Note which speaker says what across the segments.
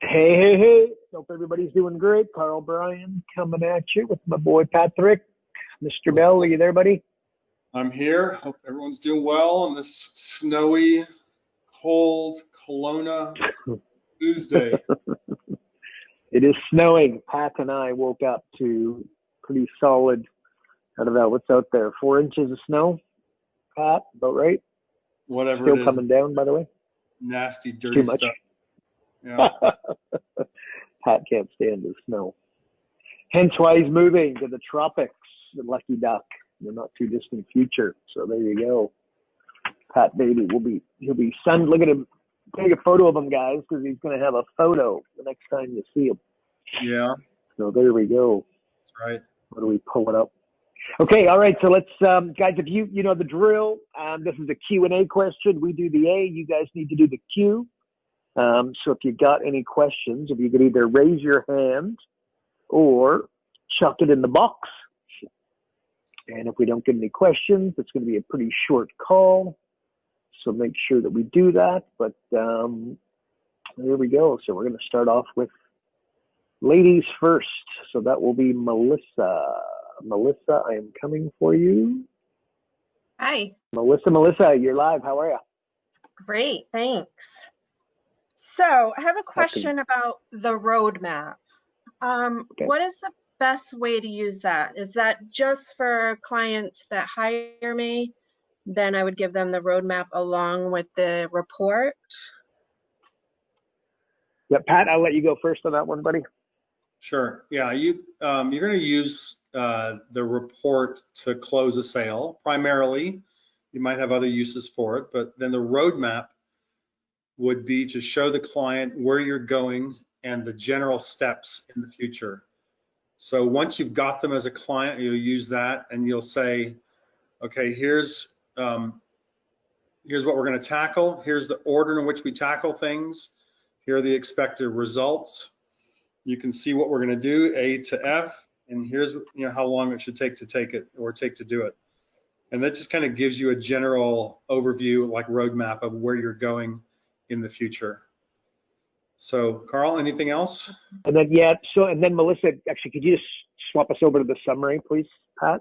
Speaker 1: Hey, hey, hey. Hope everybody's doing great. Carl Bryan coming at you with my boy Patrick. Mr. Bell, are you there, buddy?
Speaker 2: I'm here. Hope everyone's doing well on this snowy, cold Kelowna Tuesday.
Speaker 1: It is snowing. Pat and I woke up to pretty solid, I don't know, what's out there? 4 inches of snow, Pat, about right?
Speaker 2: Whatever
Speaker 1: Still
Speaker 2: it is,
Speaker 1: coming down, by the way.
Speaker 2: nasty,
Speaker 1: Too
Speaker 2: dirty
Speaker 1: much.
Speaker 2: stuff. Yeah.
Speaker 1: Pat can't stand the snow. Hence why he's moving to the tropics, the lucky duck, in the not too distant future. So there you go. Pat baby he'll be sun. Look at him. Take a photo of him, guys, because he's going to have a photo the next time you see him.
Speaker 2: Yeah,
Speaker 1: So there we go.
Speaker 2: that's right.
Speaker 1: What do we pull it up? Okay, all right. So let's, guys, if you know the drill, this is a Q&A question. We do the A. You guys need to do the Q. So if you got any questions, if you could either raise your hand or chuck it in the box. And if we don't get any questions, it's going to be a pretty short call. So make sure that we do that. But there we go. So we're going to start off with ladies first. So that will be Melissa. Melissa, I am coming for you.
Speaker 3: Hi.
Speaker 1: Melissa, you're live. How are you?
Speaker 3: Great, thanks. So I have a question about the roadmap.
Speaker 1: Okay.
Speaker 3: What is the best way to use that? Is that just for clients that hire me? Then I would give them the roadmap along with the report.
Speaker 1: Yeah, Pat, I'll let you go first on that one, buddy.
Speaker 2: Sure. Yeah, you're going to use the report to close a sale primarily. You might have other uses for it, but then the roadmap would be to show the client where you're going and the general steps in the future. So once you've got them as a client, you'll use that and you'll say, okay, here's what we're going to tackle. Here's the order in which we tackle things. Here are the expected results. You can see what we're going to do, A to F, and here's how long it should take to do it. And that just kind of gives you a general overview, like roadmap of where you're going in the future. So, Carl, anything else?
Speaker 1: And then, and then Melissa, actually, could you just swap us over to the summary, please, Pat?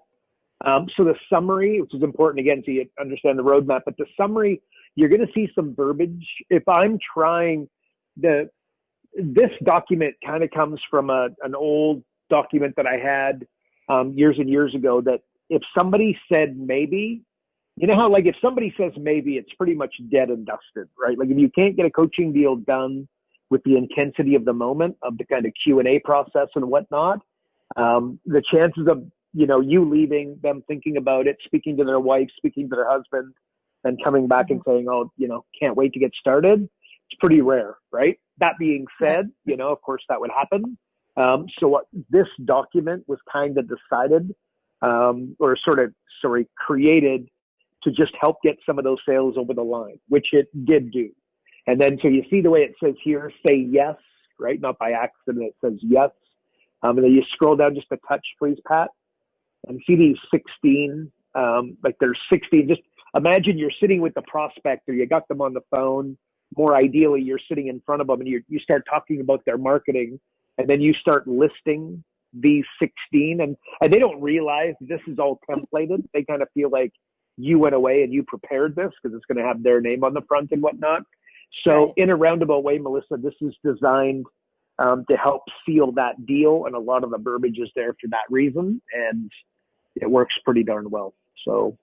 Speaker 1: So the summary, which is important, again, so you understand the roadmap, but the summary, you're going to see some verbiage. If I'm trying, this document kind of comes from an old document that I had years and years ago, that if somebody said maybe, you know how, like, if somebody says maybe, it's pretty much dead and dusted, right? Like, if you can't get a coaching deal done with the intensity of the moment, of the kind of Q&A process and whatnot, the chances of, you leaving, them thinking about it, speaking to their wife, speaking to their husband, and coming back and saying, oh, can't wait to get started, it's pretty rare, right? That being said, of course that would happen. So what this document was kind of decided, created to just help get some of those sales over the line, which it did do. And then, so you see the way it says here, say yes, right? Not by accident, it says yes. And then you scroll down just a touch, please, Pat, and see these 16, like there's 16, just imagine you're sitting with the prospect, or you got them on the phone. More ideally, you're sitting in front of them and you start talking about their marketing, and then you start listing these 16, and they don't realize this is all templated. They kind of feel like you went away and you prepared this because it's going to have their name on the front and whatnot. So in a roundabout way, Melissa, this is designed to help seal that deal, and a lot of the verbiage is there for that reason, and it works pretty darn well. So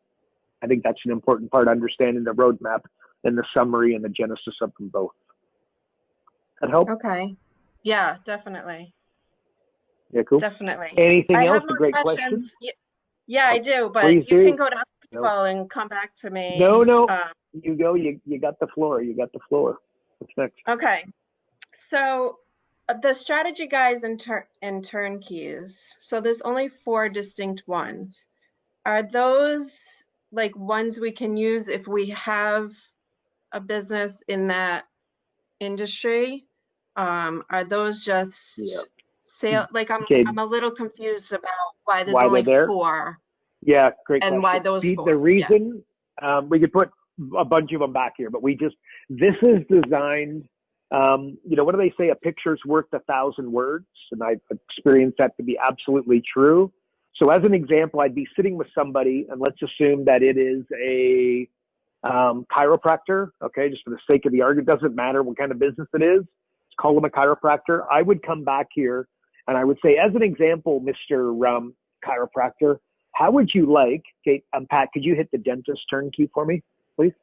Speaker 1: I think that's an important part, understanding the roadmap and the summary and the genesis of them both. That help?
Speaker 3: Okay. Yeah, definitely.
Speaker 1: Yeah, cool.
Speaker 3: Definitely.
Speaker 1: Anything
Speaker 3: I
Speaker 1: else?
Speaker 3: have
Speaker 1: A
Speaker 3: more
Speaker 1: great
Speaker 3: questions.
Speaker 1: question.
Speaker 3: Yeah, I do, but
Speaker 1: Please
Speaker 3: you
Speaker 1: do.
Speaker 3: can go to other people and come back to me.
Speaker 1: No. You go. You got the floor. You got the floor. What's next?
Speaker 3: Okay. So the strategy guides and turnkeys. So there's only 4 distinct ones. Are those like ones we can use if we have a business in that industry? Are those just sale? Like I'm a little confused about why there's only 4.
Speaker 1: Yeah, great question.
Speaker 3: And why those 4?
Speaker 1: The reason, we could put a bunch of them back here, but this is designed What do they say? A picture's worth 1,000 words. And I've experienced that to be absolutely true. So as an example, I'd be sitting with somebody, and let's assume that it is a chiropractor, okay, just for the sake of the argument. It doesn't matter what kind of business it is. Let's call them a chiropractor. I would come back here and I would say, as an example, Mr. Chiropractor, how would you like, okay, Pat, could you hit the dentist turnkey for me, please?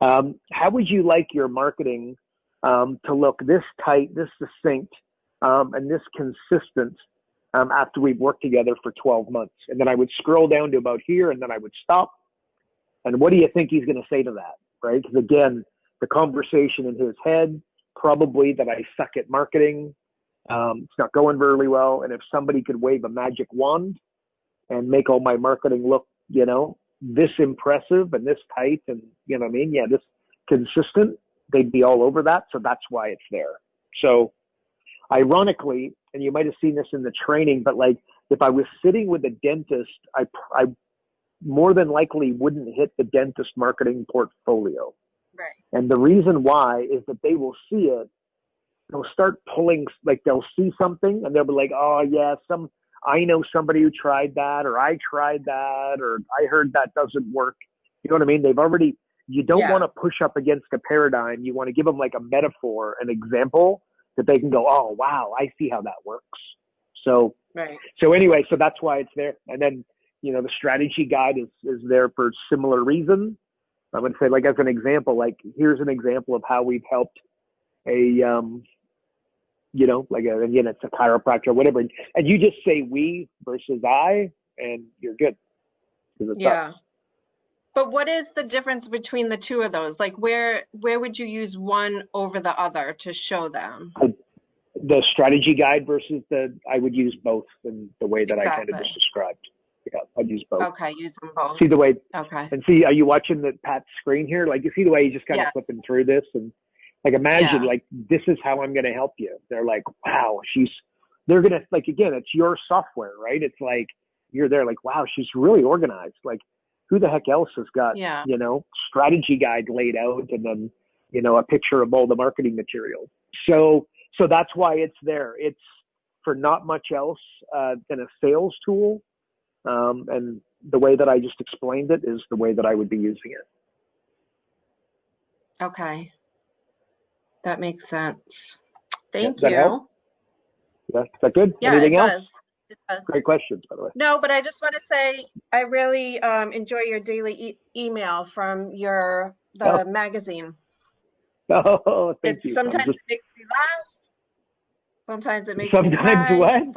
Speaker 1: How would you like your marketing to look this tight, this succinct, and this consistent after we've worked together for 12 months? And then I would scroll down to about here, and then I would stop. And what do you think he's going to say to that, right? Because again, the conversation in his head, probably that I suck at marketing, it's not going very well. And if somebody could wave a magic wand and make all my marketing look, this impressive and this tight and, this consistent, they'd be all over that. So that's why it's there. So ironically, and you might have seen this in the training, but like if I was sitting with a dentist, I more than likely wouldn't hit the dentist marketing portfolio.
Speaker 3: Right.
Speaker 1: And the reason why is that they will see it. They'll start pulling, like they'll see something and they'll be like, oh yeah, I know somebody who tried that, or I tried that, or I heard that doesn't work. You know what I mean? You don't want to push up against a paradigm. You want to give them like a metaphor, an example that they can go, oh, wow, I see how that works. So,
Speaker 3: right.
Speaker 1: So anyway, so that's why it's there. And then, the strategy guide is there for similar reasons. I'm going to say, like, as an example, like, here's an example of how we've helped again, it's a chiropractor or whatever. And you just say we versus I, and you're good.
Speaker 3: Yeah. But what is the difference between the two of those? Like, where would you use one over the other to show them?
Speaker 1: The strategy guide versus I would use both in the way that I kind of just described. Yeah, I'd use both.
Speaker 3: Okay, use them both.
Speaker 1: See the way.
Speaker 3: Okay.
Speaker 1: And see, are you watching Pat's screen here? Like, you see the way he's just kind of flipping through this, and like, imagine, like, this is how I'm going to help you. They're like, wow, they're going to, like, again, it's your software, right? It's like, you're there like, wow, she's really organized. Like, who the heck else has got, strategy guide laid out and then, a picture of all the marketing materials. So that's why it's there. It's for not much else than a sales tool. And the way that I just explained it is the way that I would be using it.
Speaker 3: Okay. That makes sense. Thank
Speaker 1: you.
Speaker 3: Help?
Speaker 1: Yeah, is that good?
Speaker 3: Yeah,
Speaker 1: Anything else?
Speaker 3: Does. It does.
Speaker 1: Great questions, by the way.
Speaker 3: No, but I just want to say I really enjoy your daily email from the magazine.
Speaker 1: Oh, thank you.
Speaker 3: Sometimes it makes me laugh. Sometimes it makes me cry.
Speaker 1: What?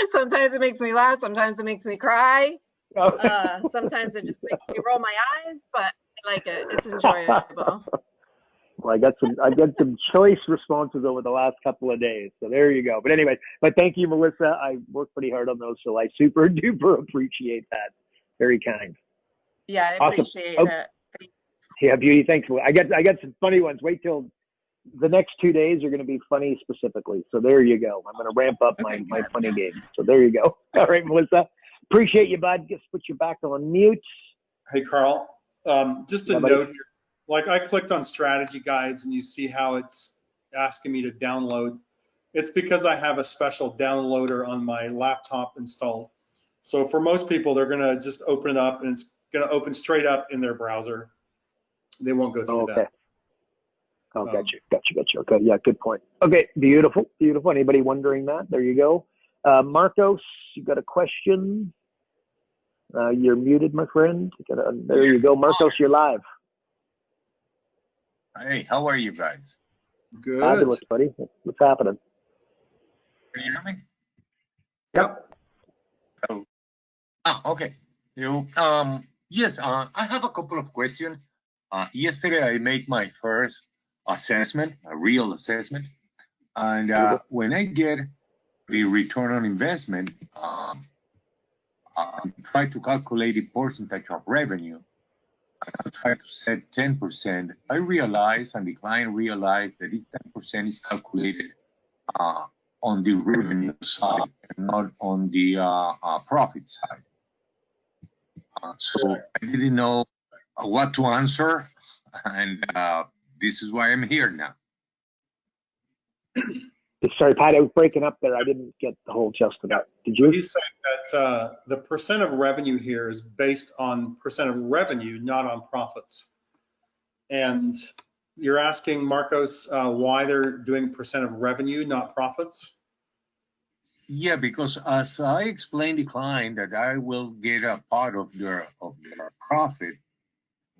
Speaker 3: Sometimes it makes me laugh. Sometimes it makes me cry.
Speaker 1: Oh.
Speaker 3: Sometimes it just makes me roll my eyes, but I like it. It's enjoyable.
Speaker 1: Well, I got some choice responses over the last couple of days, so there you go. But anyway, thank you, Melissa. I worked pretty hard on those, so I super duper appreciate that. Very kind.
Speaker 3: Yeah, I appreciate it.
Speaker 1: Yeah, Beauty, thanks. I got some funny ones. Wait till the next 2 days are going to be funny specifically. So there you go. I'm going to ramp up my funny game. So there you go. All right, Melissa. Appreciate you, bud. Just put you back on mute.
Speaker 2: Hey, Carl. Just a note here. Like, I clicked on strategy guides and you see how it's asking me to download. It's because I have a special downloader on my laptop installed. So for most people, they're going to just open it up and it's going to open straight up in their browser. They won't go through that.
Speaker 1: Oh, gotcha. Okay, yeah, good point. Okay, beautiful. Anybody wondering that? There you go. Marcos, you got a question? You're muted, my friend. There you go. Marcos, you're live.
Speaker 4: Hey, how are you guys?
Speaker 2: Good.
Speaker 1: Fabulous, buddy. What's happening?
Speaker 4: Can you hear me?
Speaker 2: Yep.
Speaker 4: Okay. Yes, I have a couple of questions. Yesterday, I made my first assessment, a real assessment. And when I get the return on investment, try to calculate the percentage of revenue. I try to set 10%. I realized, and the client realized, that this 10% is calculated on the revenue side and not on the profit side. So I didn't know what to answer, and this is why I'm here now.
Speaker 1: Sorry, Pat, I was breaking up there. I didn't get the whole gist of that. Did you?
Speaker 2: He's saying that the percent of revenue here is based on percent of revenue, not on profits. And you're asking, Marcos, why they're doing percent of revenue, not profits?
Speaker 4: Yeah, because as I explained the client that I will get a part of their profit,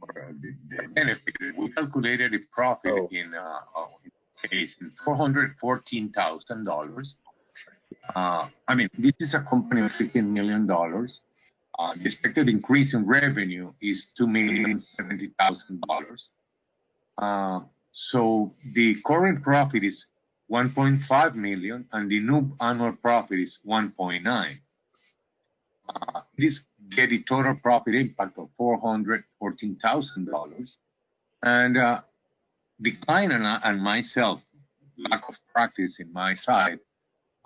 Speaker 4: or the benefit. We calculated the profit in case in $414,000. I mean, this is a company of $15 million. The expected increase in revenue is $2,070,000. So the current profit is 1.5 million, and the new annual profit is 1.9. This get a total profit impact of $414,000, and the client and myself, lack of practice in my side,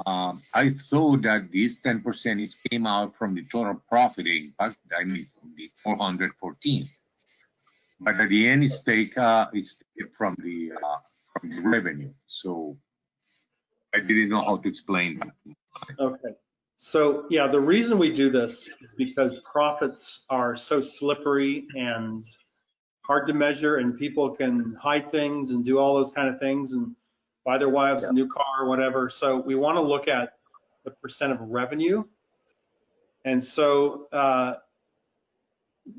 Speaker 4: I thought that this 10% came out from the total profit impact, I mean from the 414, but at the end it's taken from the revenue. So I didn't know how to explain that.
Speaker 2: Okay. So yeah, the reason we do this is because profits are so slippery and hard to measure, and people can hide things and do all those kind of things and buy their wives a new car or whatever. So we want to look at the percent of revenue. And so,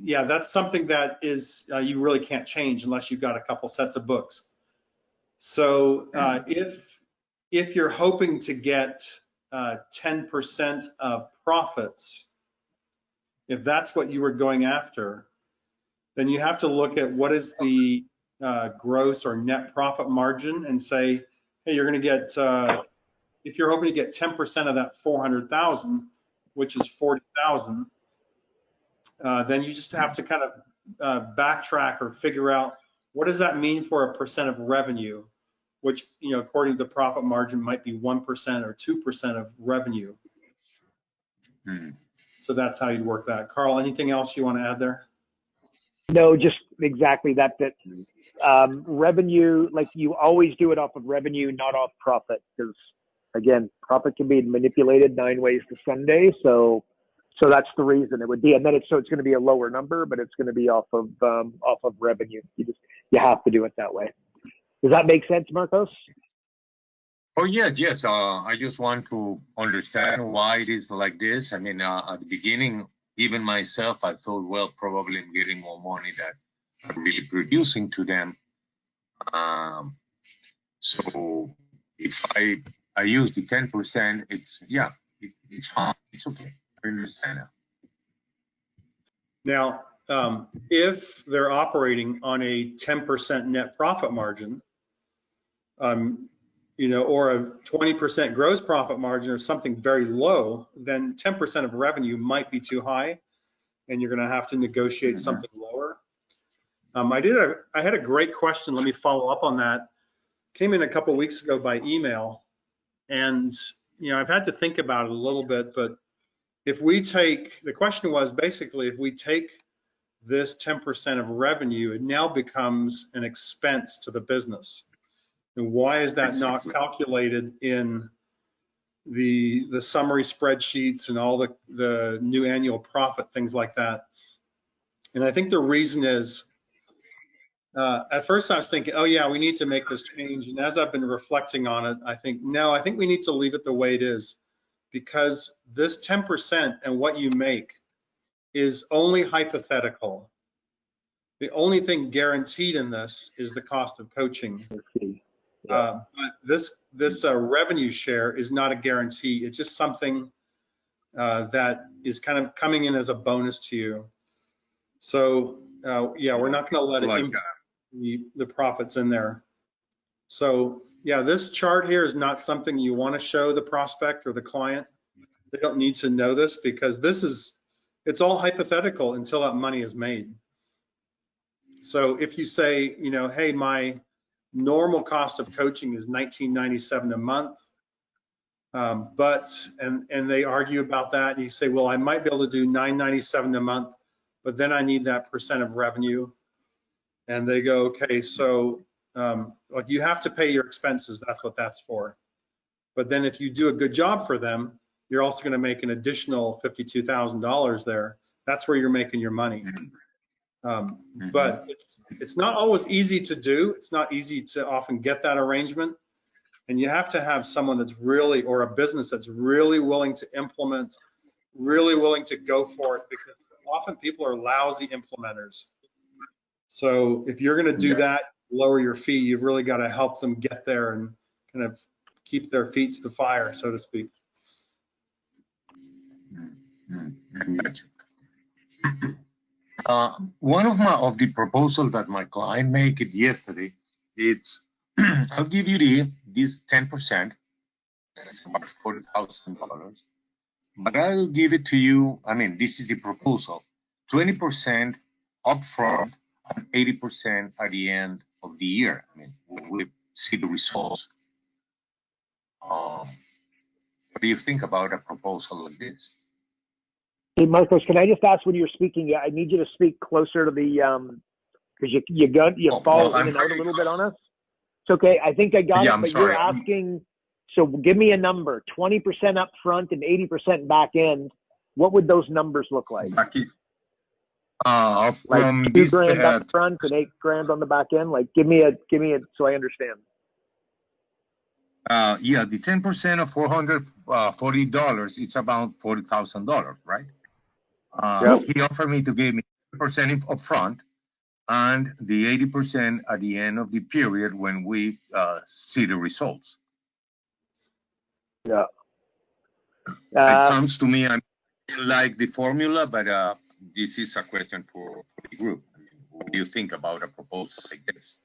Speaker 2: yeah, that's something that is you really can't change unless you've got a couple sets of books. So if you're hoping to get 10% of profits, if that's what you were going after, then you have to look at what is the gross or net profit margin and say, hey, you're going to get, if you're hoping to get 10% of that 400,000, which is 40,000, then you just have to kind of backtrack or figure out what does that mean for a percent of revenue, which, you know, according to the profit margin might be 1% or 2% of revenue. So that's how you'd work that. Carl, anything else you want to add there?
Speaker 1: No, just exactly that revenue, like you always do it off of revenue, not off profit, because again, profit can be manipulated 9 ways to Sunday. So that's the reason it would be, and then it's going to be a lower number, but it's going to be off of revenue. You have to do it that way. Does that make sense, Marcos?
Speaker 4: Oh yes. I just want to understand why it is like this. I mean, at the beginning, even myself, I thought, well, probably I'm getting more money that I'm really producing to them. So if I use the 10%, it's fine. It's okay. I understand
Speaker 2: now. Now, if they're operating on a 10% net profit margin, you know, or a 20% gross profit margin or something very low, then 10% of revenue might be too high, and you're going to have to negotiate something lower. I had a great question. Let me follow up on that. Came in a couple of weeks ago by email, and you know, I've had to think about it a little bit. But if we take, the question was basically, if we take this 10% of revenue, it now becomes an expense to the business. And why is that not calculated in the summary spreadsheets and all the new annual profit, things like that? And I think the reason is, at first I was thinking, oh yeah, we need to make this change. And as I've been reflecting on it, I think, no, I think we need to leave it the way it is, because this 10% and what you make is only hypothetical. The only thing guaranteed in this is the cost of coaching. But this revenue share is not a guarantee. It's just something that is kind of coming in as a bonus to you. So yeah, we're not going to let it impact the profits in there. So yeah, this chart here is not something you want to show the prospect or the client. They don't need to know this, because it's all hypothetical until that money is made. So if you say, you know, hey, my normal cost of coaching is $19.97 a month, and they argue about that, and you say, well, I might be able to do $9.97 a month, but then I need that percent of revenue. And they go, okay, so like you have to pay your expenses. That's what that's for. But then if you do a good job for them, you're also going to make an additional $52,000 there. That's where you're making your money. But it's not always easy to do. It's not easy to often get that arrangement. And you have to have someone that's really, or a business that's really willing to implement, really willing to go for it, because often people are lousy implementers. So if you're going to do that, lower your fee, you've really got to help them get there and kind of keep their feet to the fire, so to speak.
Speaker 4: One of the proposals that my client made it yesterday, it's I'll give you this 10%, that's about $40,000, but I'll give it to you. I mean, this is the proposal: 20% upfront and 80% at the end of the year. I mean, when we see the results. What do you think about a proposal like this?
Speaker 1: Hey, Marcos, can I just ask when you're speaking? I need you to speak closer to the because you fall in and out a little bit on us. It's okay. I think I got it, but you're asking. So give me a number: 20% up front and 80% back end. What would those numbers look like?
Speaker 4: Like
Speaker 1: $2,000 up front and $8,000 on the back end. Like, give me a so I understand.
Speaker 4: Yeah, the 10% of $440, it's about $40,000, right? He offered me to give me 10% up front and the 80% at the end of the period when we see the results.
Speaker 1: Yeah.
Speaker 4: It sounds to me, I like the formula, but this is a question for the group. I mean, what do you think about a proposal like this?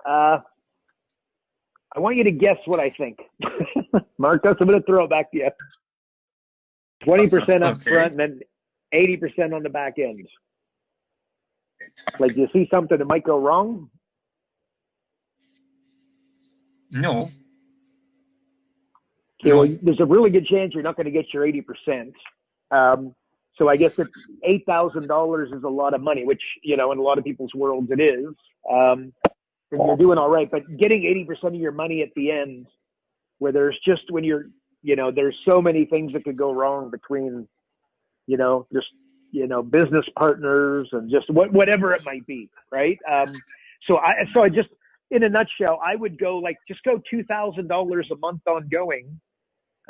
Speaker 1: I want you to guess what I think. Marcos, I'm going to throw it back to you. 20% up front and then 80% on the back end. Like, do you see something that might go wrong?
Speaker 4: No.
Speaker 1: Okay, well, there's a really good chance you're not going to get your 80%. So I guess that $8,000 is a lot of money, which, in a lot of people's worlds it is. And you're doing all right, but getting 80% of your money at the end, where there's just when you're, there's so many things that could go wrong between, business partners and just whatever it might be, right? So I just, in a nutshell, I would go just go $2,000 a month ongoing.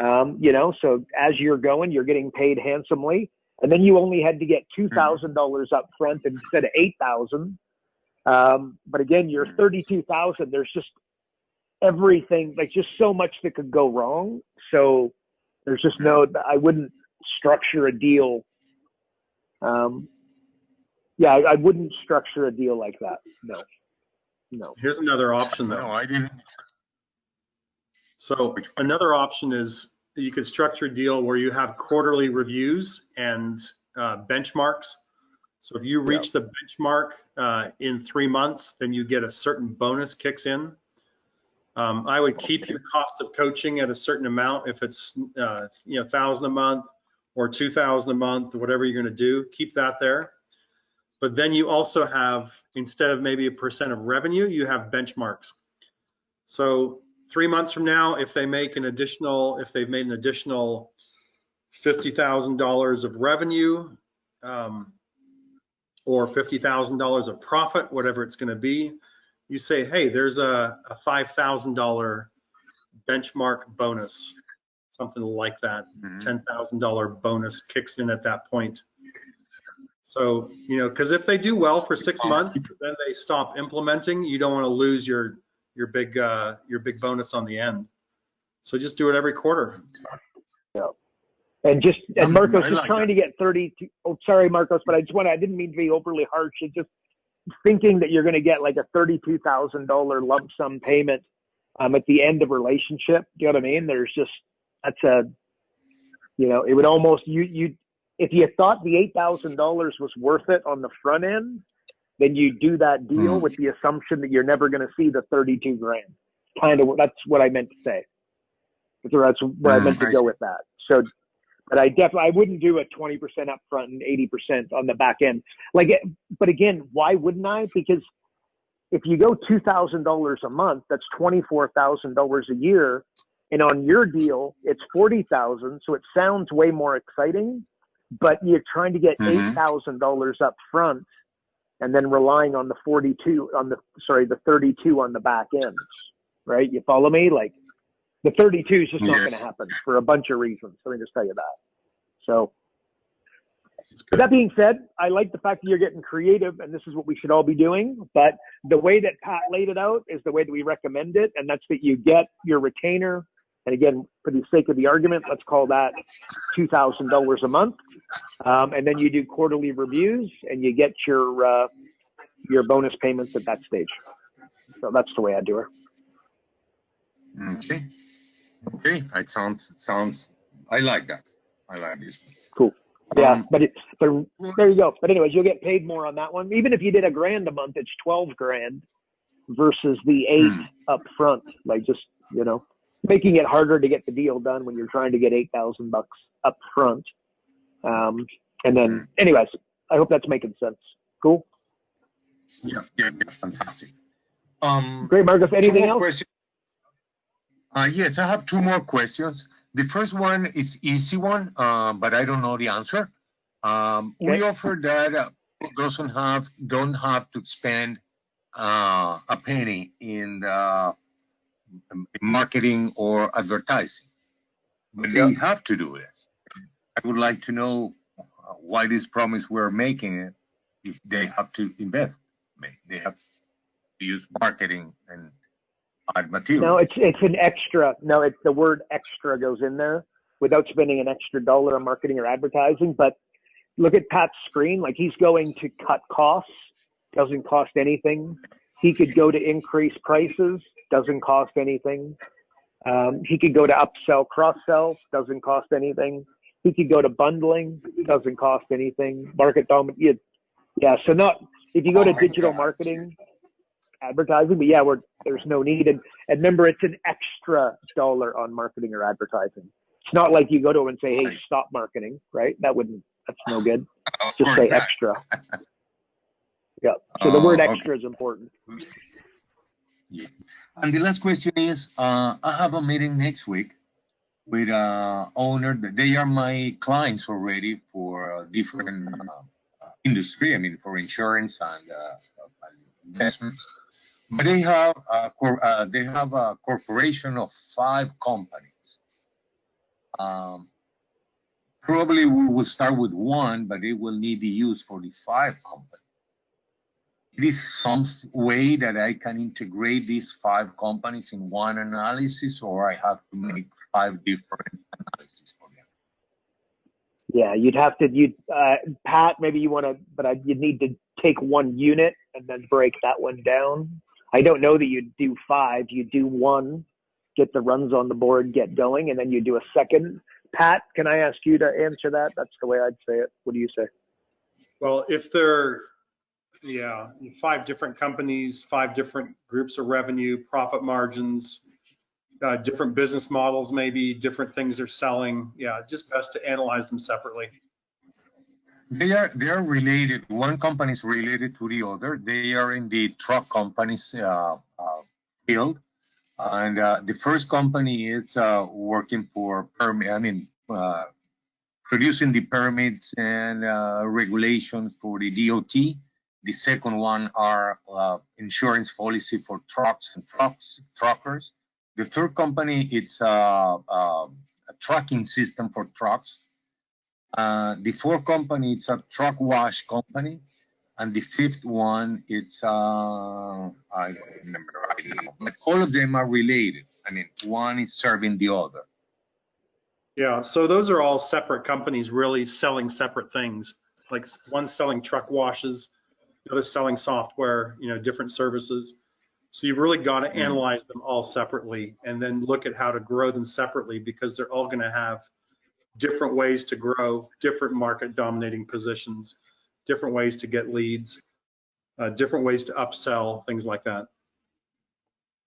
Speaker 1: So as you're going, you're getting paid handsomely, and then you only had to get $2,000 up front instead of $8,000. But again, you're 32,000. There's just everything, just so much that could go wrong. So there's just I wouldn't structure a deal. I wouldn't structure a deal like that. No.
Speaker 2: Here's another option, though.
Speaker 4: No, I didn't.
Speaker 2: So another option is you could structure a deal where you have quarterly reviews and benchmarks. So if you reach the benchmark in 3 months, then you get a certain bonus kicks in. I would keep your cost of coaching at a certain amount. If it's $1,000 a month or $2,000 a month, or whatever you're going to do, keep that there. But then you also have, instead of maybe a percent of revenue, you have benchmarks. So 3 months from now, if they've made an additional $50,000 of revenue, or $50,000 of profit, whatever it's going to be, you say, hey, there's a $5,000 benchmark bonus, something like that. $10,000 bonus kicks in at that point. So, because if they do well for 6 months, then they stop implementing, you don't want to lose your big bonus on the end. So just do it every quarter.
Speaker 1: Yeah. And Marcos is trying to get 32. Oh, sorry, Marcos, but I didn't mean to be overly harsh. It's just thinking that you're going to get like a $32,000 lump sum payment at the end of relationship. Do you know what I mean? It would almost, if you thought the $8,000 was worth it on the front end, then you do that deal with the assumption that you're never going to see the $32,000. That's what I meant to say. That's where I meant to go with that. So, but I wouldn't do a 20% up front and 80% on the back end. But again, why wouldn't I? Because if you go $2,000 a month, that's $24,000 a year. And on your deal, it's 40,000. So it sounds way more exciting, but you're trying to get $8,000 up front and then relying on the 32 on the back end, right? You follow me? Like the 32 is just not going to happen for a bunch of reasons. Let me just tell you that. So with that being said, I like the fact that you're getting creative, and this is what we should all be doing. But the way that Pat laid it out is the way that we recommend it, and that's that you get your retainer. And again, for the sake of the argument, let's call that $2,000 a month. And then you do quarterly reviews, and you get your bonus payments at that stage. So that's the way I do it.
Speaker 4: Okay. Okay. That sounds. I like that. I like this.
Speaker 1: Cool. Yeah, but there you go. But anyways, you'll get paid more on that one. Even if you did $1,000 a month, it's 12 grand versus the 8 up front. Like just, you know, making it harder to get the deal done when you're trying to get $8,000 up front. And then anyways, I hope that's making sense. Cool.
Speaker 4: Yeah, fantastic.
Speaker 1: Great, Marcus. Anything else?
Speaker 4: Yes, I have 2 more questions. The first one is easy one, but I don't know the answer. We offer that don't have to spend a penny in marketing or advertising, but they have to do this. I would like to know why this promise we're making it if they have to invest. They have to use marketing and add material.
Speaker 1: No, it's an extra. No, it's the word extra goes in there without spending an extra dollar on marketing or advertising. But look at Pat's screen. Like he's going to cut costs. Doesn't cost anything. He could go to increase prices. Doesn't cost anything. He could go to upsell, cross-sell. Doesn't cost anything. He could go to bundling. Doesn't cost anything. Market dominant. Yeah. So not if you go to digital marketing, advertising, but yeah, there's no need. And remember, it's an extra dollar on marketing or advertising. It's not like you go to him and say, "Hey, stop marketing," right? That's no good. Just say extra. Yeah. So the word extra is important.
Speaker 4: Yeah. And the last question is, I have a meeting next week with owner. They are my clients already for different industry. I mean, for insurance and investments. But they have a corporation of 5 companies. Probably we will start with 1, but it will need the use for the 5 companies. It is some way that I can integrate these 5 companies in one analysis, or I have to make 5 different analyses for them.
Speaker 1: Yeah, you'd have to. Pat, maybe you want to, but you'd need to take 1 unit and then break that one down. I don't know that you'd do 5. You do 1, get the runs on the board, get going, and then you do a second. Pat, can I ask you to answer that? That's the way I'd say it. What do you say?
Speaker 2: Well, if they're 5 different companies, 5 different groups of revenue, profit margins, different business models, maybe different things they're selling. Yeah, just best to analyze them separately.
Speaker 4: They are related. One company is related to the other. They are in the truck companies field, and the first company is working for producing the permits and regulations for the DOT. The second one are insurance policy for trucks and truckers. The third company, it's a tracking system for trucks. The fourth company, it's a truck wash company. And the fifth one, it's, I don't remember right now, but all of them are related. I mean, one is serving the other.
Speaker 2: Yeah, so those are all separate companies really selling separate things. Like one's selling truck washes, the other's selling software, different services. So you've really got to analyze them all separately and then look at how to grow them separately, because they're all going to have different ways to grow, different market dominating positions, different ways to get leads, different ways to upsell, things like that.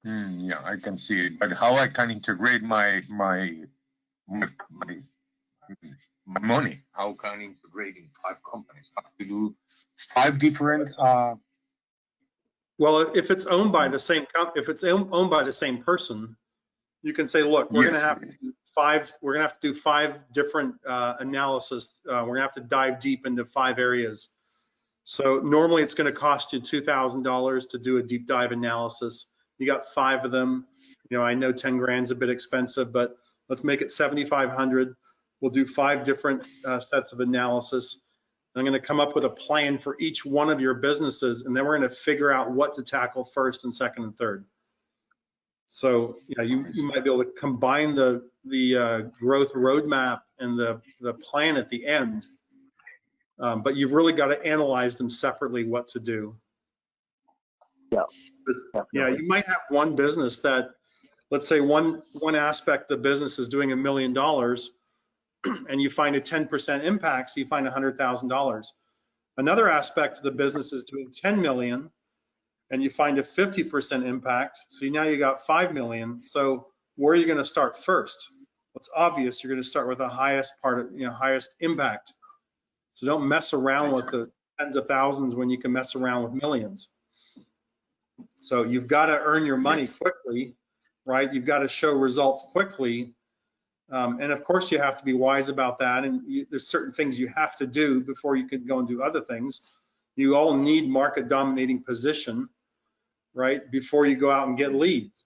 Speaker 4: Yeah, I can see it. But how I can integrate my money? How can I integrate in 5 companies? I have to do 5 different.
Speaker 2: Well, if it's owned by the same if it's owned by the same person, you can say, look, we're
Speaker 4: Yes.
Speaker 2: going to have to do five. We're going to have to do 5 different analysis. We're going to have to dive deep into 5 areas. So normally it's going to cost you $2,000 to do a deep dive analysis. You got 5 of them. You know, I know 10 grand's a bit expensive, but let's make it 7,500. We'll do 5 different sets of analysis. I'm going to come up with a plan for each one of your businesses, and then we're going to figure out what to tackle first and second and third. So yeah, you might be able to combine the growth roadmap and the plan at the end, but you've really got to analyze them separately what to do.
Speaker 1: Yeah.
Speaker 2: Yeah, you might have one business that, let's say one aspect of the business is doing $1 million, and you find a 10% impact, so you find $100,000. Another aspect of the business is doing 10 million, and you find a 50% impact, so now you got 5 million. So where are you going to start first? It's obvious you're going to start with the highest part of, highest impact. So don't mess around with the tens of thousands when you can mess around with millions. So you've got to earn your money quickly, right? You've got to show results quickly. And of course you have to be wise about that. And there's certain things you have to do before you can go and do other things. You all need market dominating position, right? Before you go out and get leads.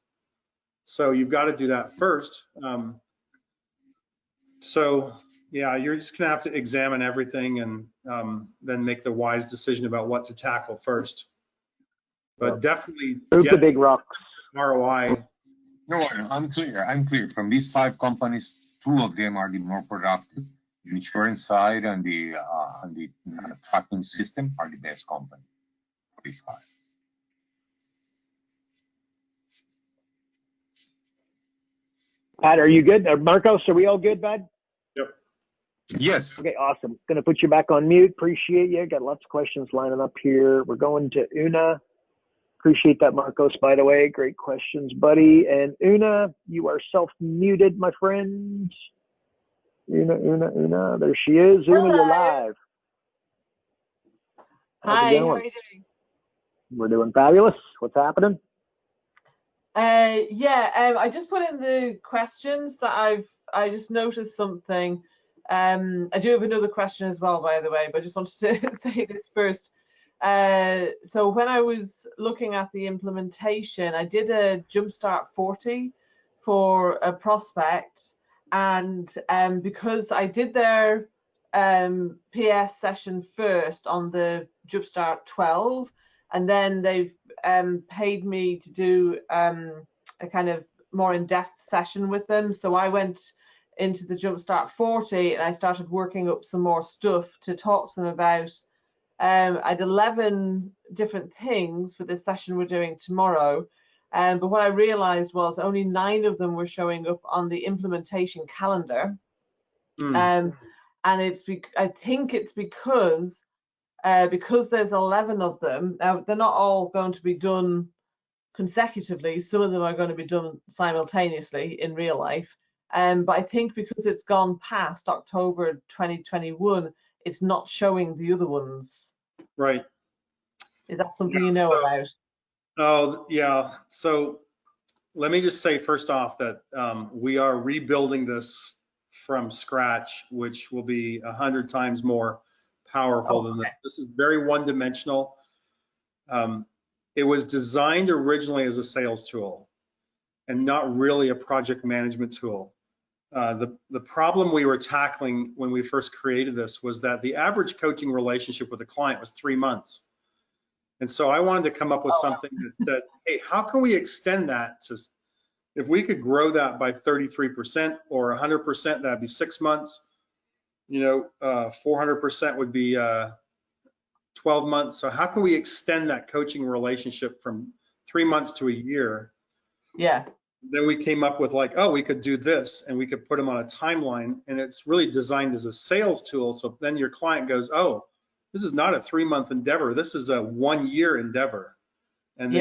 Speaker 2: So you've got to do that first. So yeah, you're just gonna have to examine everything and then make the wise decision about what to tackle first. But definitely
Speaker 1: Move the big rocks.
Speaker 2: ROI.
Speaker 4: No, I'm clear. I'm clear. From these 5 companies, 2 of them are the more productive. The insurance side and the tracking system are the best company. 45.
Speaker 1: Pat, are you good? Marcos, are we all good, bud?
Speaker 2: Yep.
Speaker 4: Yes.
Speaker 1: Okay, awesome. Going to put you back on mute. Appreciate you. Got lots of questions lining up here. We're going to Una. Appreciate that, Marcos, by the way. Great questions, buddy. And Una, you are self-muted, my friend. Una. There she is.
Speaker 5: Hello.
Speaker 1: Una, you're live.
Speaker 5: Hi, how are you doing?
Speaker 1: We're doing fabulous. What's happening?
Speaker 5: I just put in the questions that I just noticed something. I do have another question as well, by the way, but I just wanted to say this first. So when I was looking at the implementation, I did a Jumpstart 40 for a prospect, and because I did their PS session first on the Jumpstart 12, and then they've paid me to do a kind of more in-depth session with them. So I went into the Jumpstart 40 and I started working up some more stuff to talk to them about. I had 11 different things for this session we're doing tomorrow. But what I realized was only 9 of them were showing up on the implementation calendar. And I think it's because there's 11 of them. Now, they're not all going to be done consecutively. Some of them are going to be done simultaneously in real life. But I think because it's gone past October 2021, it's not showing the other ones.
Speaker 2: Right.
Speaker 5: Is that something you know about?
Speaker 2: Oh, yeah. So let me just say first off that we are rebuilding this from scratch, which will be 100 times more powerful than this. This is very one-dimensional. It was designed originally as a sales tool and not really a project management tool. The problem we were tackling when we first created this was that the average coaching relationship with a client was 3 months. And so I wanted to come up with something that said, hey, how can we extend that to, if we could grow that by 33% or 100%, that'd be 6 months. 400% would be 12 months. So how can we extend that coaching relationship from 3 months to a year?
Speaker 5: Yeah.
Speaker 2: Then we came up with we could do this, and we could put them on a timeline, and it's really designed as a sales tool. So then your client goes, oh, this is not a 3-month endeavor. This is a 1-year endeavor. And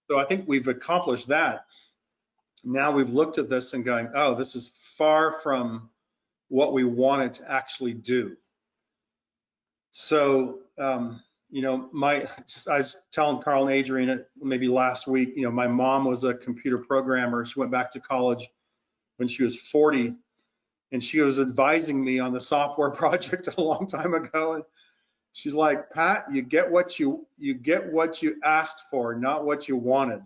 Speaker 2: so I think we've accomplished that. Now we've looked at this and going, oh, this is far from what we wanted to actually do. So you know, I was telling Carl and Adrian maybe last week, you know, my mom was a computer programmer. She went back to college when she was 40, and she was advising me on the software project a long time ago. And she's like, Pat, you get what you asked for, not what you wanted.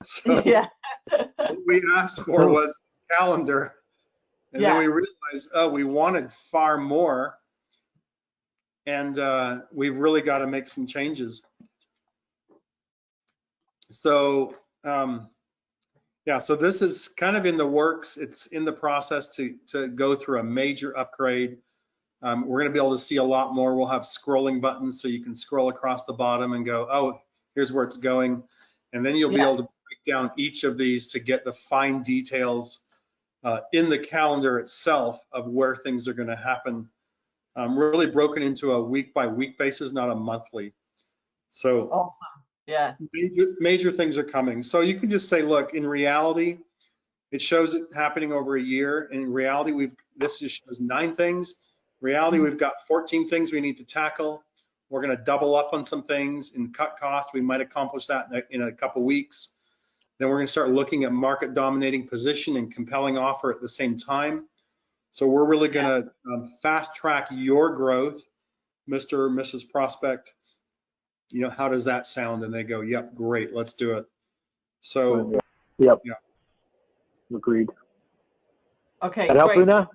Speaker 2: So
Speaker 5: Yeah.
Speaker 2: what we asked for was calendar. And
Speaker 5: Yeah.
Speaker 2: then we realized, oh, we wanted far more. And we've really got to make some changes. So, yeah, so this is kind of in the works. It's in the process to go through a major upgrade. We're going to be able to see a lot more. We'll have scrolling buttons so you can scroll across the bottom and go, oh, here's where it's going. And then you'll be able to break down each of these to get the fine details in the calendar itself of where things are going to happen. Really broken into a week by week basis, not a monthly. So
Speaker 5: Awesome. Yeah.
Speaker 2: major things are coming. So you can just say, look, in reality, it shows it happening over a year. In reality, this just shows 9 things. In reality, we've got 14 things we need to tackle. We're going to double up on some things and cut costs. We might accomplish that in a couple weeks. Then we're going to start looking at market dominating position and compelling offer at the same time. So we're really going to fast track your growth, Mr. or Mrs. Prospect. You know, how does that sound? And they go, yep, great, let's do it. So,
Speaker 1: yep.
Speaker 2: Yeah.
Speaker 1: Agreed.
Speaker 5: Okay,
Speaker 1: That help,
Speaker 5: great.
Speaker 1: Luna?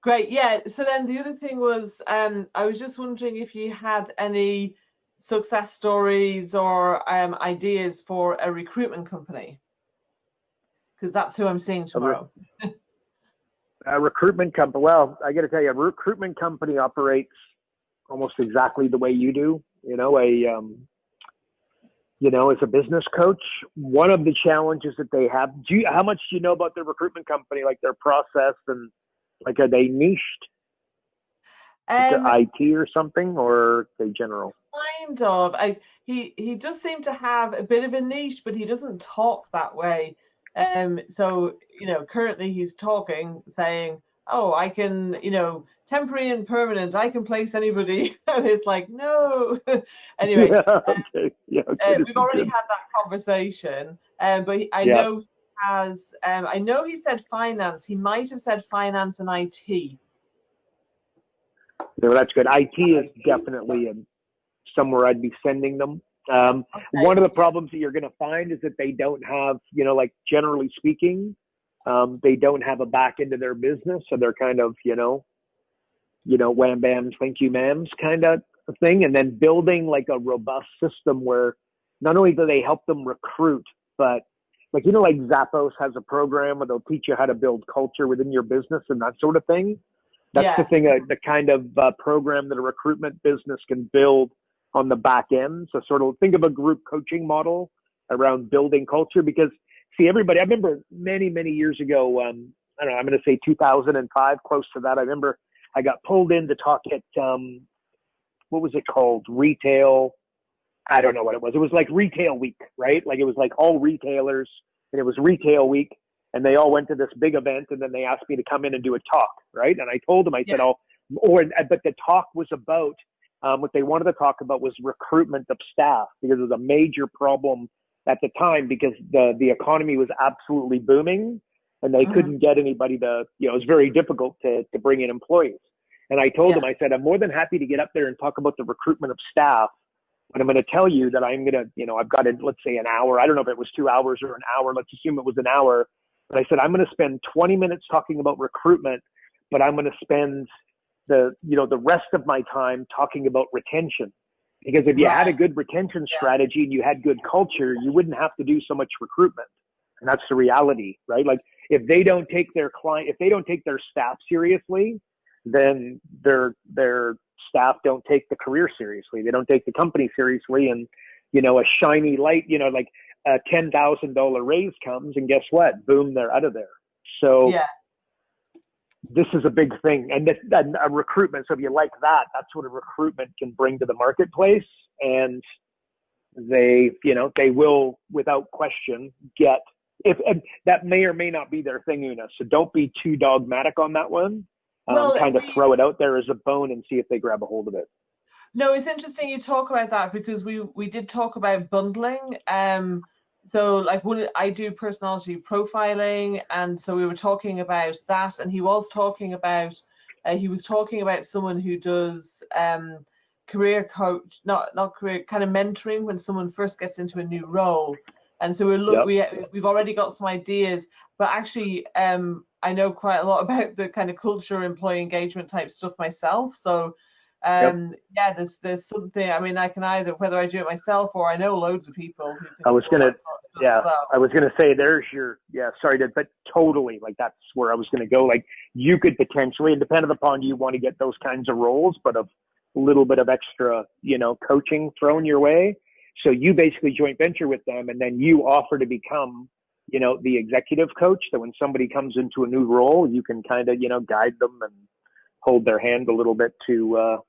Speaker 5: Great, yeah. So then the other thing was, I was just wondering if you had any success stories or ideas for a recruitment company, because that's who I'm seeing tomorrow.
Speaker 1: A recruitment company. Well, I got to tell you, a recruitment company operates almost exactly the way you do. You know, as a business coach, one of the challenges that they have. How much do you know about their recruitment company, like their process, and like are they niched? IT or something, or are they general?
Speaker 5: Kind of. He does seem to have a bit of a niche, but he doesn't talk that way. So, you know, currently he's talking, saying, oh, I can, you know, temporary and permanent, I can place anybody. And it's like, no. Anyway, we've already had that conversation. But I know he has, I know he said finance. He might have said finance and IT.
Speaker 1: No, that's good. IT is definitely somewhere I'd be sending them. One of the problems that you're going to find is that they don't have, you know, like generally speaking, they don't have a back end of their business. So they're kind of, you know, wham bams, thank you ma'ams kind of thing. And then building like a robust system where not only do they help them recruit, but like, you know, like Zappos has a program where they'll teach you how to build culture within your business and that sort of thing. That's the thing, the kind of program that a recruitment business can build on the back end. So sort of think of a group coaching model around building culture, because see, everybody, I remember many, many years ago, I don't know, I'm going to say 2005, close to that. I remember I got pulled in to talk at, what was it called? Retail. I don't know what it was. It was like Retail Week, right? Like it was like all retailers, and it was Retail Week. And they all went to this big event, and then they asked me to come in and do a talk, right? And I told them, I said, but the talk was about, what they wanted to talk about was recruitment of staff, because it was a major problem at the time, because the economy was absolutely booming, and they couldn't get anybody to, you know, it was very difficult to bring in employees. And I told them, I said, I'm more than happy to get up there and talk about the recruitment of staff, but I'm going to tell you that I'm going to, you know, I've got it, let's say an hour. I don't know if it was 2 hours or an hour. Let's assume it was an hour. But I said, I'm going to spend 20 minutes talking about recruitment, but I'm going to spend the rest of my time talking about retention. Because if you had a good retention strategy and you had good culture, you wouldn't have to do so much recruitment. And that's the reality, right? Like if they don't take their staff seriously, then their staff don't take the career seriously. They don't take the company seriously. And, you know, a shiny light, you know, like a $10,000 raise comes, and guess what? Boom, they're out of there. So this is a big thing. And a recruitment, so if you like that, that's what a recruitment can bring to the marketplace. And they, you know, they will, without question, get, and that may or may not be their thing, Una. So don't be too dogmatic on that one. Kind of throw it out there as a bone and see if they grab a hold of it.
Speaker 5: No, it's interesting you talk about that because we did talk about bundling. So like I do personality profiling, and so we were talking about that, and he was talking about someone who does career coach, not career, kind of mentoring when someone first gets into a new role. And so we've already got some ideas, but actually I know quite a lot about the kind of culture, employee engagement type stuff myself. So yeah, there's something. I mean, I can either, whether I do it myself or I know loads of people who can.
Speaker 1: I was gonna say there's your but totally, like that's where I was gonna go. Like you could potentially, and depending upon you want to get those kinds of roles, but a little bit of extra, coaching thrown your way. So you basically joint venture with them, and then you offer to become, the executive coach. So when somebody comes into a new role, you can kind of, guide them and hold their hand a little bit to,